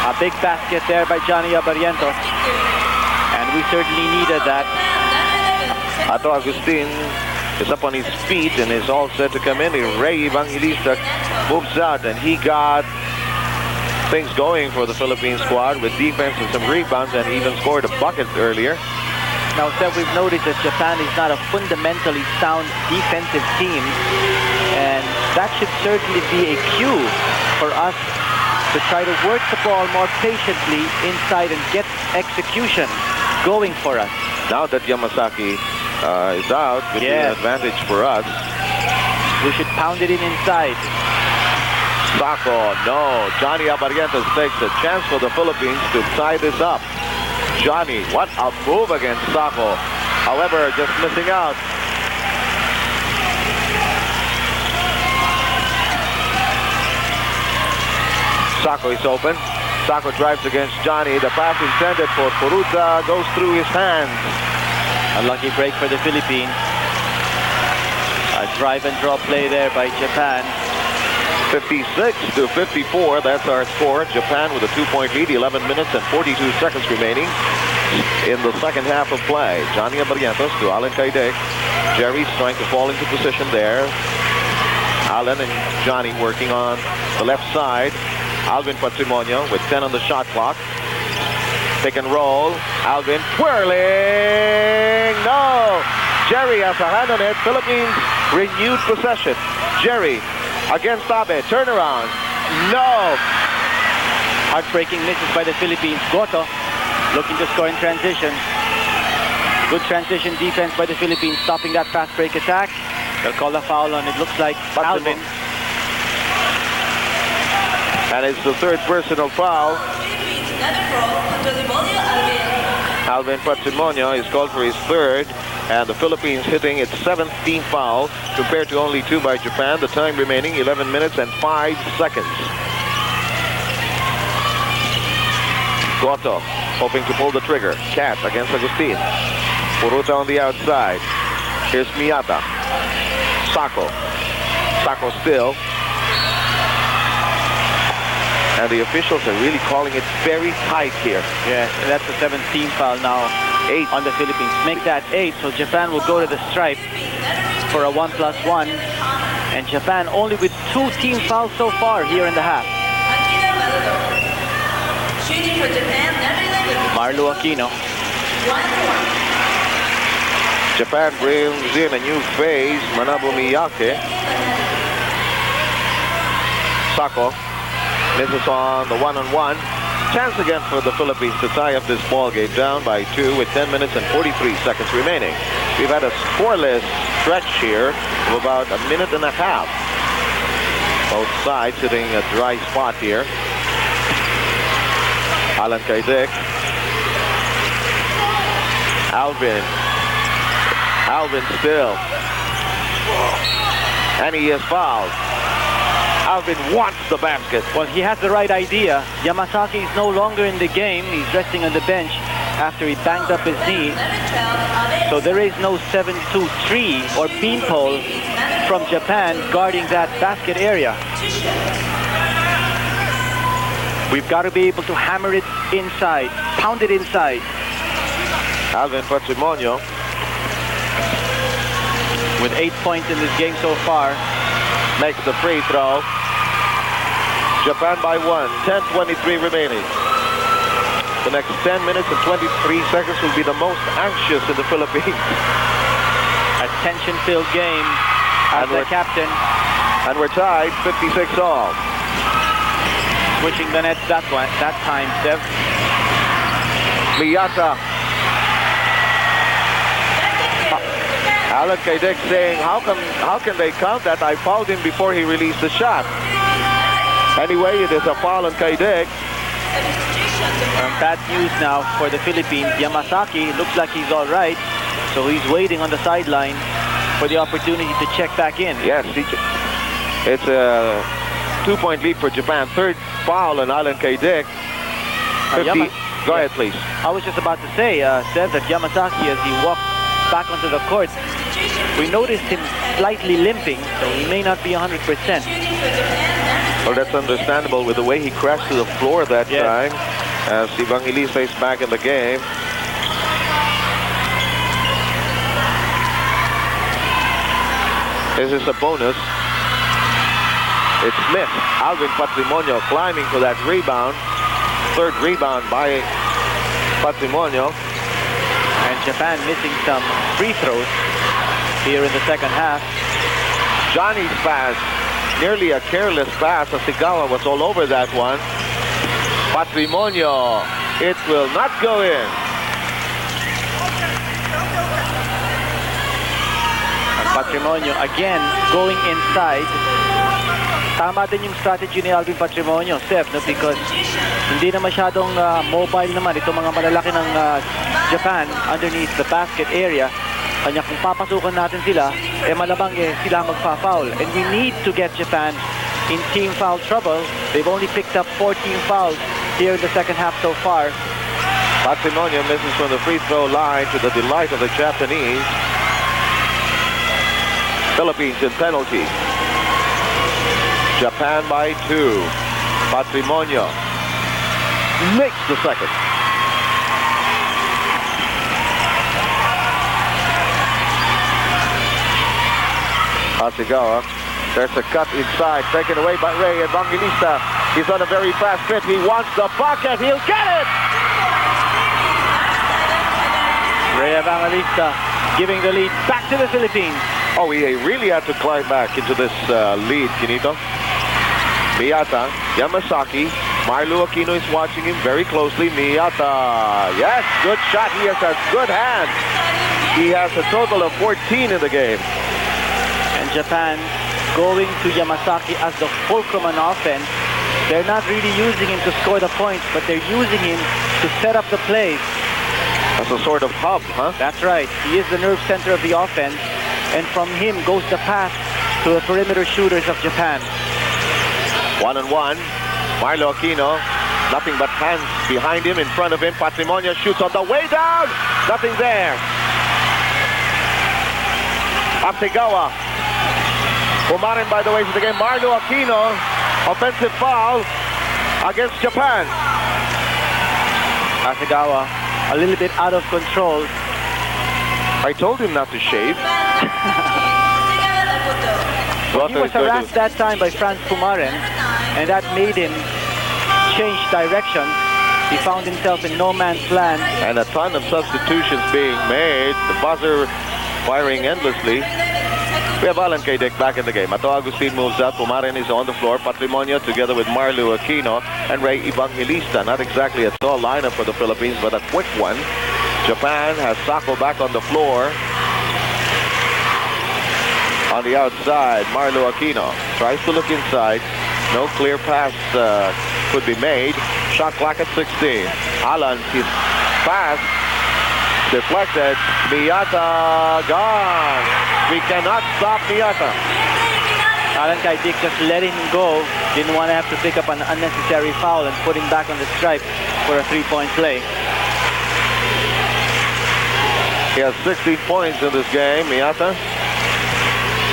A big basket there by Johnny Abarrientos. And we certainly needed that. Ato Agustin is up on his feet and is all set to come in. Rey Evangelista moves out and he got things going for the Philippine squad with defense and some rebounds, and even scored a bucket earlier. Now, Seth, we've noticed that Japan is not a fundamentally sound defensive team, and that should certainly be a cue for us to try to work the ball more patiently inside and get execution going for us. Now that Yamasaki is out, with the advantage for us. We should pound it in inside. Sako, no. Johnny Abarrientos takes a chance for the Philippines to tie this up. Johnny, what a move against Sako. However, just missing out. Sako is open. Sako drives against Johnny. The pass intended for Puruta goes through his hands. A lucky break for the Philippines. A drive and draw play there by Japan. 56-54, that's our score. Japan with a 2-point lead, 11 minutes and 42 seconds remaining in the second half of play. Johnny Abarrientos to Allan Caidic. Jerry's trying to fall into position there. Allan and Johnny working on the left side. Alvin Patrimonio with 10 on the shot clock. Pick and roll. Alvin twirling. No! Jerry has a hand on it. Philippines renewed possession. Jerry against Abe. Turnaround. No! Heartbreaking misses by the Philippines. Goto looking to score in transition. Good transition defense by the Philippines, stopping that fast break attack. They'll call a foul on, it looks like, Alvin. And it's the third personal foul. Alvin Patrimonio is called for his third, and the Philippines hitting its 7th team foul compared to only 2 by Japan. The time remaining 11 minutes and 5 seconds. Goto hoping to pull the trigger. Cat against Agustin. Puruta on the outside. Here's Miyata. Sako. Sako still. And the officials are really calling it very tight here. Yes, and that's the 7th team foul now. 8 on the Philippines. Make that 8, so Japan will go to the stripe for a 1+1. And Japan only with 2 team fouls so far here in the half. Marlou Aquino. Japan brings in a new phase. Manabu Miyake. Sako misses on the one-on-one. Chance again for the Philippines to tie up this ball game, down by 2 with 10 minutes and 43 seconds remaining. We've had a scoreless stretch here of about a minute and a half. Both sides hitting a dry spot here. Allan Caidic. Alvin. Alvin still. And he is fouled. Alvin wants the basket. Well, he has the right idea. Yamasaki is no longer in the game. He's resting on the bench after he banged up his knee. So there is no 7-2-3 or beanpole from Japan guarding that basket area. We've got to be able to hammer it inside, pound it inside. Alvin Patrimonio 8 points in this game so far. Makes the free throw. Japan by 1. 10:23 remaining. The next 10 minutes and 23 seconds will be the most anxious in the Philippines. A tension-filled game as the captain. And we're tied 56 all. Switching the nets that time, Steph. Miyata. Allan Caidic saying, how can they count that? I fouled him before he released the shot. Anyway, it is a foul on Caidic. Bad news now for the Philippines. Yamasaki looks like he's all right, so he's waiting on the sideline for the opportunity to check back in. Yes, it's a 2-point lead for Japan. Third foul on Allan Caidic. Go ahead, please. I was just about to say, Seth, that Yamasaki, as he walked back onto the court, we noticed him slightly limping, so he may not be 100%. Well, that's understandable with the way he crashed to the floor that time. As Evangelista is back in the game. This is a bonus. It's Smith. Alvin Patrimonio climbing for that rebound. Third rebound by Patrimonio. And Japan missing some free throws here in the second half. Johnny's pass. Nearly a careless pass. Asigawa was all over that one. Patrimonio. It will not go in. And Patrimonio again going inside. Tama din yung strategy ni Alvin Patrimonio, Steph, no? Because hindi na masyadong mobile naman itong mga malalaki ng Japan underneath the basket area. Kanya kung papasukan natin sila, malamang sila magpa-foul. And we need to get Japan in team foul trouble. They've only picked up 14 fouls here in the second half so far. Patrimonio misses from the free throw line to the delight of the Japanese. Philippines in penalty. Japan by 2. Patrimonio makes the second. Asigawa. There's a cut inside, taken away by Rey Evangelista. He's on a very fast fit. He wants the bucket. He'll get it! Rey Evangelista giving the lead back to the Philippines. Oh, he really had to climb back into this lead, Kinito. Miyata, Yamasaki. Marlou Aquino is watching him very closely. Miyata. Yes, good shot. He has a good hand. He has a total of 14 in the game. And Japan going to Yamasaki as the fulcrum on offense. They're not really using him to score the points, but they're using him to set up the plays. As a sort of hub, huh? That's right. He is the nerve center of the offense, and from him goes the pass to the perimeter shooters of Japan. 1-on-1. Marlou Aquino, nothing but hands behind him, in front of him. Patrimonio shoots on the way down. Nothing there. Asigawa. Pumaren, by the way, to the game. Marlou Aquino, offensive foul against Japan. Asigawa, a little bit out of control. I told him not to shave. Well, he was harassed that time by Franz Pumaren, and that made him change direction. He found himself in no man's land. And a ton of substitutions being made. The buzzer firing endlessly. We have Allan Caidic back in the game. Ato Agustin moves out. Pumaren is on the floor. Patrimonio together with Marlou Aquino and Rey Evangelista. Not exactly a tall lineup for the Philippines, but a quick one. Japan has Sako back on the floor. On the outside, Marlou Aquino tries to look inside. No clear pass could be made. Shot clock at 16. Allan, his pass deflected. Miyata gone. We cannot stop Miyata. Allan Caidic just letting him go. Didn't want to have to pick up an unnecessary foul and put him back on the stripe for a three-point play. He has 16 points in this game, Miyata.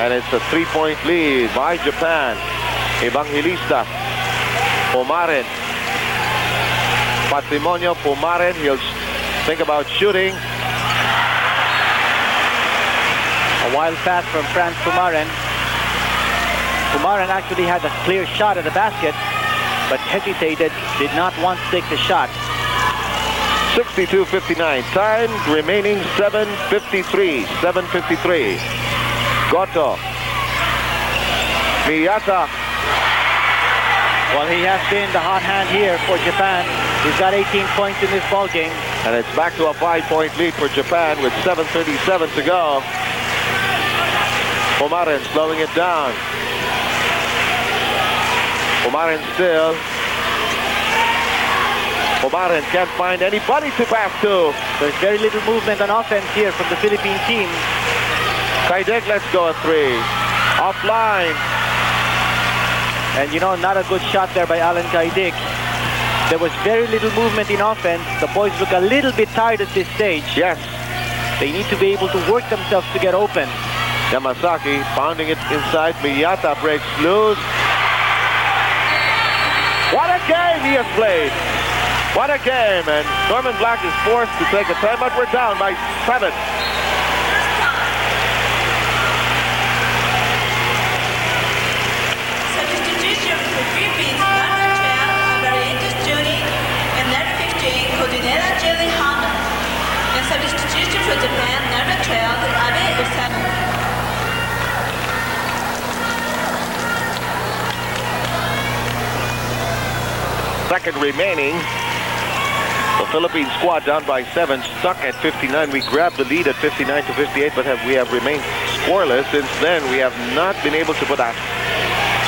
And it's a three-point lead by Japan. Evangelista. Pumaren. Patrimonio. Pumaren. He'll think about shooting. wild pass from Franz Pumaren. Pumaren actually had a clear shot at the basket, but hesitated, did not want to take the shot. 62:59. Time remaining 7:53. 7:53. Goto. Miyata. Well, he has been the hot hand here for Japan. He's got 18 points in this ball game. And it's back to a 5-point lead for Japan with 7:37 to go. Pumaren slowing it down. Pumaren still. Pumaren can't find anybody to pass to. There's very little movement on offense here from the Philippine team. Caidic lets go a three. Offline. And you know, not a good shot there by Allan Caidic. There was very little movement in offense. The boys look a little bit tired at this stage. Yes. They need to be able to work themselves to get open. Yamasaki pounding it inside. Miyata breaks loose. What a game he has played. What a game. And Norman Black is forced to take a timeout. We're down by 7. Substitution for the Philippines, number 12, Abarrientos Johnny, and number 15, Codiñera Harmon. And substitution for Japan, number 12, Abe Usano. Second remaining. The Philippine squad down by 7, stuck at 59. We grabbed the lead at 59 to 58, but we have remained scoreless. Since then, we have not been able to put a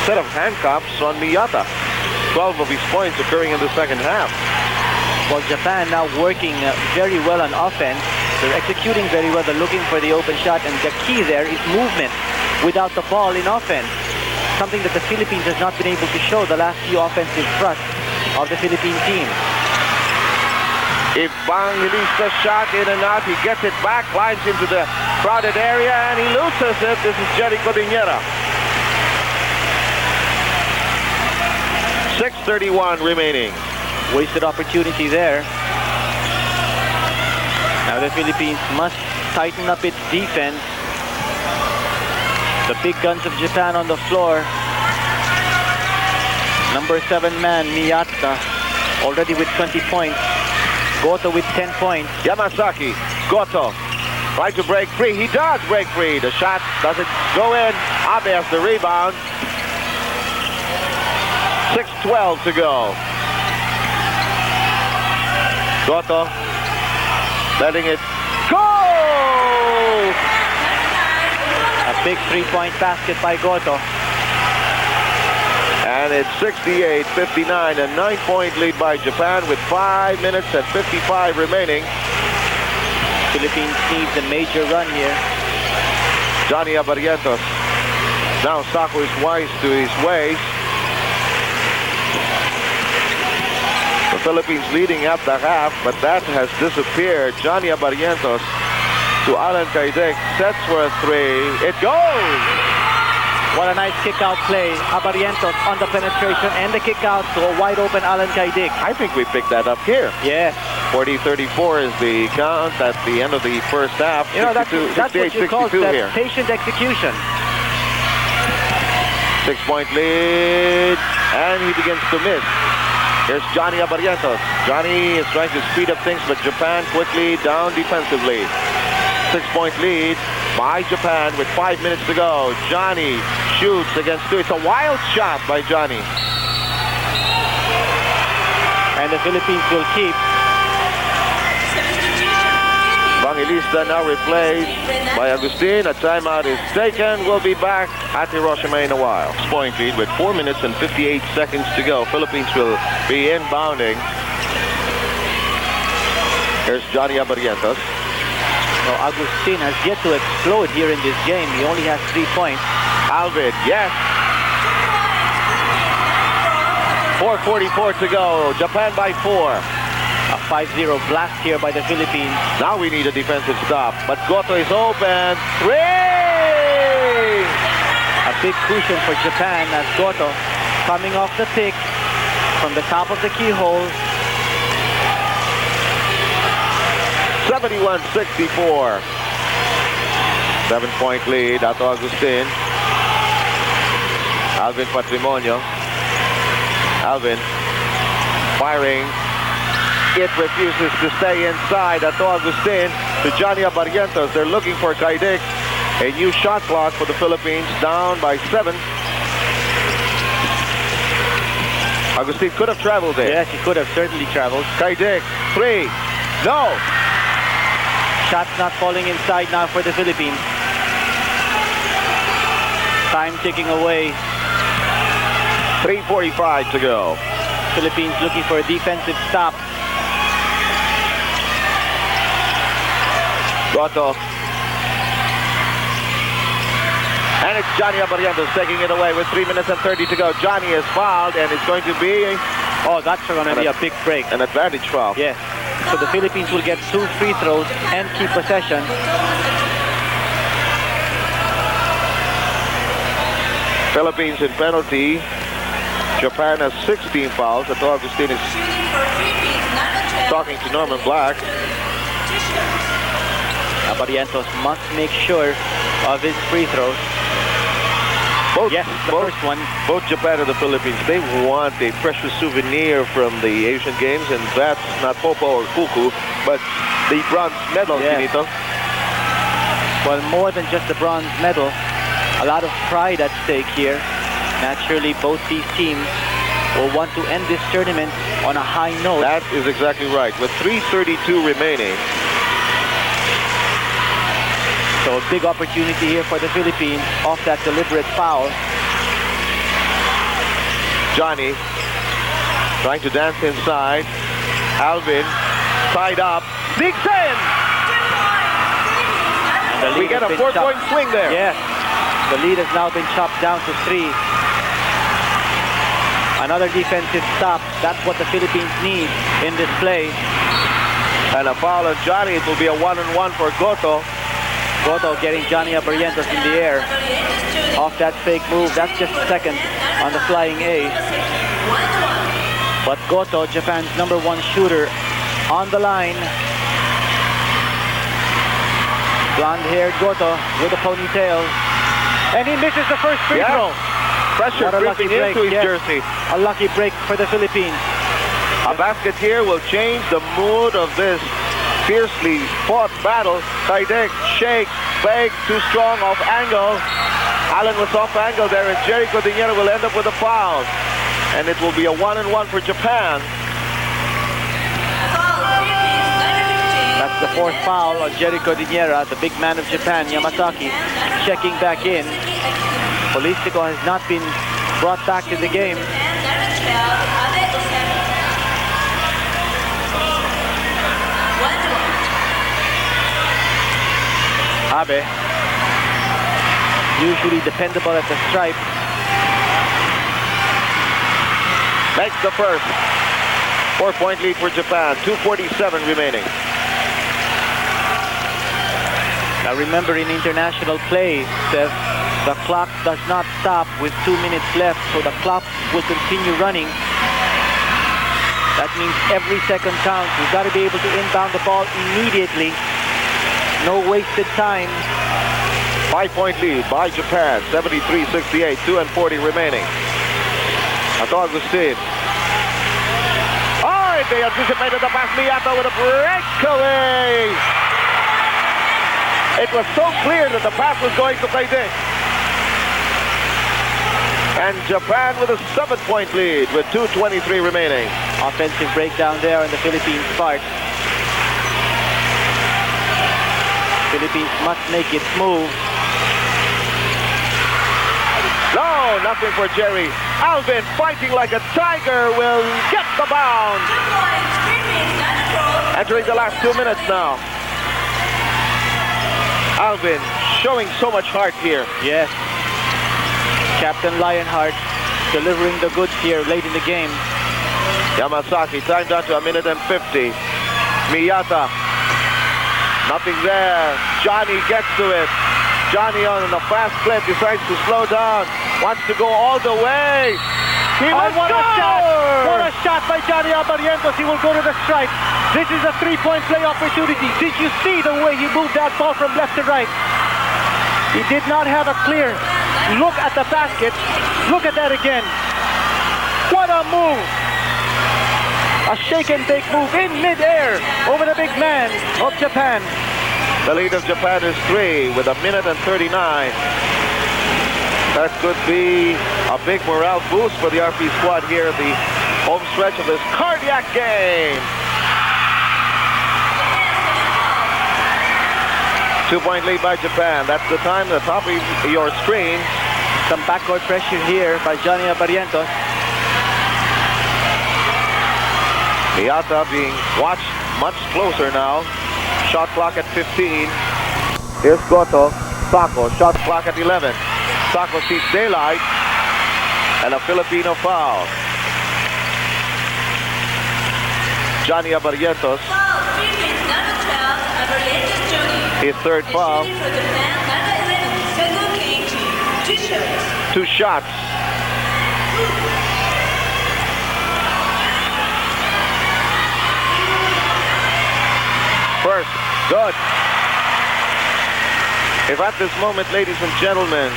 set of handcuffs on Miyata. 12 of his points occurring in the second half. Well, Japan now working very well on offense. They're executing very well. They're looking for the open shot, and the key there is movement without the ball in offense. Something that the Philippines has not been able to show the last few offensive thrusts of the Philippine team. Evangelista shot in and out. He gets it back, climbs into the crowded area, and he loses it. This is Jerry Codiñera. 6:31 remaining. Wasted opportunity there. Now the Philippines must tighten up its defense. The big guns of Japan on the floor. Number 7 man, Miyata, already with 20 points. Goto with 10 points. Yamasaki, Goto, trying to break free. He does break free. The shot doesn't go in. Abe has the rebound. 6:12 to go. Goto letting it go! A big three-point basket by Goto. And it's 68-59, a 9-point lead by Japan with 5 minutes and 55 remaining. Philippines needs a major run here. Johnny Abarrientos now Sako is wise to his ways. The Philippines leading at the half, but that has disappeared. Johnny Abarrientos to Allan Caidic, sets for a three. It goes! What a nice kick-out play. Abarrientos on the penetration and the kick-out to a wide-open Allan Caidic. I think we picked that up here. Yes. 40-34 is the count at the end of the first half. You know, that's what you call here. patient execution. 6-point lead, and he begins to miss. Here's Johnny Abarrientos. Johnny is trying to speed up things, but Japan quickly down defensively. 6-point lead by Japan with 5 minutes to go. Johnny shoots against 2. It's a wild shot by Johnny. And the Philippines will keep. Evangelista now replaced by Agustin. A timeout is taken. We'll be back at Hiroshima in a while. 6-point lead with 4 minutes and 58 seconds to go. Philippines will be inbounding. Here's Johnny Abarrientos. Now, Agustin has yet to explode here in this game. He only has 3 points. Alvin, yes. 4:44 to go. Japan by 4. A 5-0 blast here by the Philippines. Now we need a defensive stop. But Goto is open. 3! A big cushion for Japan as Goto coming off the pick from the top of the keyhole. 71-64. 7-point lead, Ato Agustin. Alvin Patrimonio. Alvin firing. It refuses to stay inside. Ato Agustin to Johnny Abarrientos. They're looking for Caidic. A new shot clock for the Philippines, down by 7. Agustin could have traveled there. Yes, he could have certainly traveled. Caidic, 3. No! Shots not falling inside now for the Philippines. Time ticking away. 3:45 to go. Philippines looking for a defensive stop. Goto. And it's Johnny Abarrientos taking it away with 3 minutes and 30 to go. Johnny is fouled, and it's going to be Oh, that's going to be a big break. an advantage foul. Yes. So the Philippines will get 2 free throws and keep possession. Philippines in penalty. Japan has 16 fouls. Ato Agustin is talking to Norman Black. Abarrientos must make sure of his free throws. Yes, the first one. Both Japan and the Philippines, they want a precious souvenir from the Asian Games, and that's not Popo or Kuku, but the bronze medal, Kinito. Well, more than just the bronze medal, a lot of pride at stake here. Naturally, both these teams will want to end this tournament on a high note. That is exactly right. With 3:32 remaining. So a big opportunity here for the Philippines off that deliberate foul. Johnny trying to dance inside. Alvin tied up. Sneaks in! We get a 4-point swing there. Yes. The lead has now been chopped down to 3. Another defensive stop. That's what the Philippines need in this play. And a foul on Johnny. It will be a 1-on-1 for Goto. Goto getting Johnny Abarrientos in the air. Off that fake move. That's just second on the flying A. But Goto, Japan's #1 shooter, on the line. Blonde-haired Goto with a ponytail. And he misses the first free throw. Pressure What a lucky dripping break, into his yes. jersey. A lucky break for the Philippines. A basket here will change the mood of this fiercely fought battle. Caidic, shake, fake, too strong, off angle. Allan was off angle there, and Jerry Codiñera will end up with a foul. And it will be a 1-on-1 for Japan. That's the 4th foul on Jerry Codiñera, the big man of Japan, Yamasaki, checking back in. Polistico has not been brought back to the game. Abe, usually dependable at the stripe. Makes the first. 4-point lead for Japan. 2:47 remaining. Now remember, in international play, Seth, the clock does not stop with 2 minutes left, so the clock will continue running. That means every second counts. You've got to be able to inbound the ball immediately. No wasted time. 5-point lead by Japan. 73-68. 2:40 remaining. Ato Agustin. Oh, they anticipated the pass. Miata with a breakaway. It was so clear that the pass was going to Caidic. And Japan with a 7-point lead with 2:23 remaining. Offensive breakdown there on the Philippines' part. Philippines must make its move. No, nothing for Jerry. Alvin, fighting like a tiger, will get the bounce. Entering the last 2 minutes now. Alvin showing so much heart here. Yes. Captain Lionheart delivering the goods here late in the game. Yamasaki timed down to 1:50. Miyata. Nothing there. Johnny gets to it. Johnny on a fast clip decides to slow down. Wants to go all the way. He must what go! a shot! What a shot by Johnny Abarrientos. He will go to the stripe. This is a 3-point play opportunity. Did you see the way he moved that ball from left to right? He did not have a clear look at the basket. Look at that again. What a move! A shake and bake move in midair over the big man of Japan. The lead of Japan is 3 with 1:39. That could be a big morale boost for the RP squad here at the home stretch of this cardiac game. 2-point lead by Japan. That's the time, the top of your screen. Some backcourt pressure here by Johnny Abarrientos. Miata being watched much closer now. Shot clock at 15. Here's Goto. Sako, shot clock at 11. Sako sees daylight. And a Filipino foul. Johnny Abarrientos. Foul, Philippines, number 12, Abarrientos Jr. His third foul. Shooting for Japan, number 11, Sego Keiichi. 2 shots. 2 shots. First, good. If at this moment, ladies and gentlemen,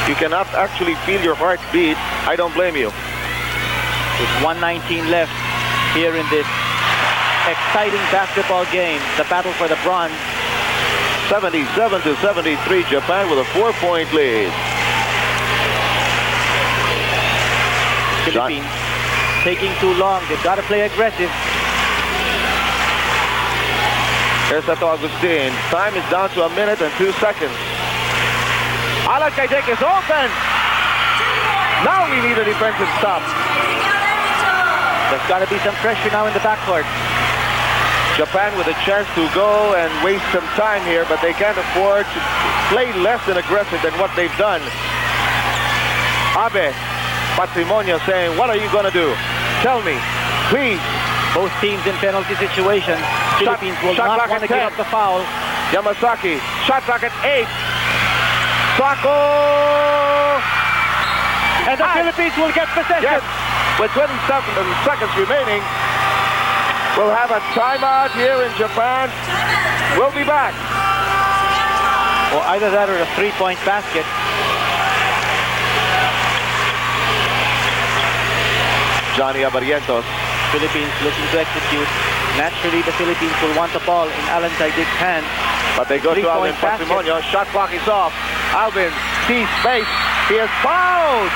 you cannot actually feel your heart beat, I don't blame you. With 1:19 left here in this exciting basketball game, the battle for the bronze. 77-73, Japan with a 4-point lead. Philippines taking too long. They've got to play aggressive. Here's Ato Agustin. Time is down to 1 minute and 2 seconds. Allan Caidic is open. Now we need a defensive stop. There's got to be some pressure now in the backcourt. Japan with a chance to go and waste some time here, but they can't afford to play less than aggressive than what they've done. Abe Patrimonio saying, what are you going to do? Tell me, please. Both teams in penalty situations. Philippines will not want to give up the foul. Yamasaki, shot clock at 8. Sako! And the Philippines will get possession. Yes, with 27 seconds remaining, we'll have a timeout here in Japan. We'll be back. Or either that or a 3-point basket. Johnny Abarrientos. Philippines looking to execute. Naturally, the Philippines will want the ball in Allan Caidic's hands. But they go to Alvin Patrimonio. Shot clock is off. Alvin sees space. He is fouled.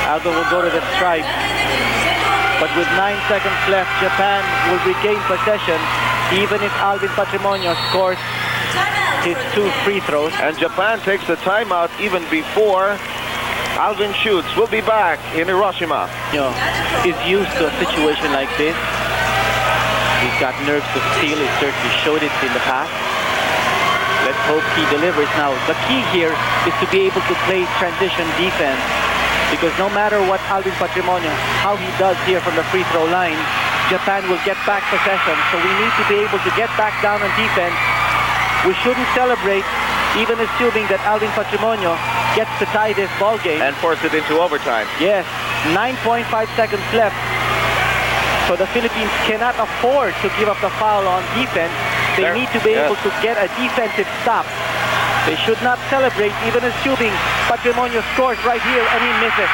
Alvin will go to the stripe. But with 9 seconds left, Japan will regain possession even if Alvin Patrimonio scores his 2 free throws. And Japan takes the timeout even before Alvin shoots. We'll be back in Hiroshima. You know, he's used to a situation like this. He's got nerves of steel. He certainly showed it in the past. Let's hope he delivers. Now, the key here is to be able to play transition defense, because no matter what Alvin Patrimonio, how he does here from the free throw line, Japan will get back possession. So we need to be able to get back down on defense. We shouldn't celebrate, even assuming that Alvin Patrimonio gets to tie this ball game. And force it into overtime. Yes, 9.5 seconds left. So the Philippines cannot afford to give up the foul on defense. They need to be able to get a defensive stop. They should not celebrate, even assuming Patrimonio scores right here, and he misses.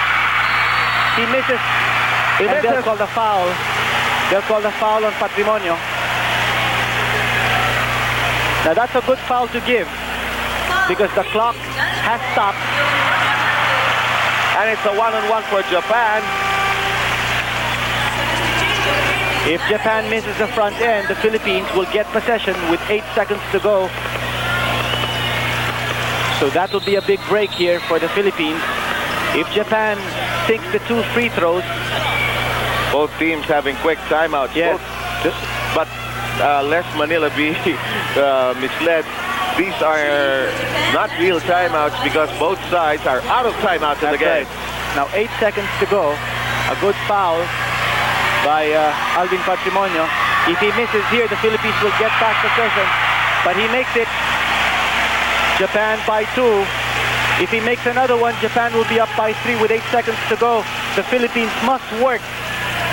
He misses. And they'll call the foul. They'll call the foul on Patrimonio. Now that's a good foul to give, because the clock has stopped. And it's a 1-on-1 for Japan. If Japan misses the front end, the Philippines will get possession with 8 seconds to go. So that will be a big break here for the Philippines. If Japan sinks the 2 free throws. Both teams having quick timeouts. Yes. But lest Manila be misled, these are not real timeouts because both sides are out of timeouts in the game. Right. Now 8 seconds to go. A good foul by Alvin Patrimonio. If he misses here, the Philippines will get back possession. But he makes it. Japan by 2. If he makes another one, Japan will be up by 3 with 8 seconds to go. The Philippines must work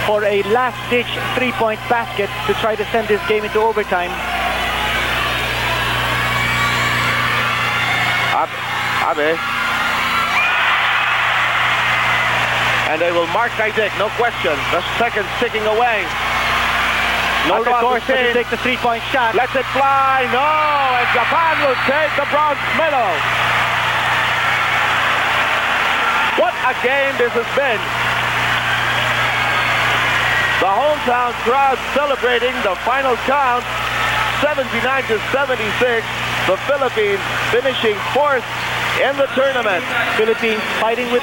for a last-ditch three-point basket to try to send this game into overtime. Abe. And they will mark Caidic, no question. The second sticking away. No Ato recourse to Agustin take the three-point shot. lets it fly. No, and Japan will take the bronze medal. What a game this has been. The hometown crowd celebrating the final count, 79-76. The Philippines finishing fourth in the tournament. Philippines fighting with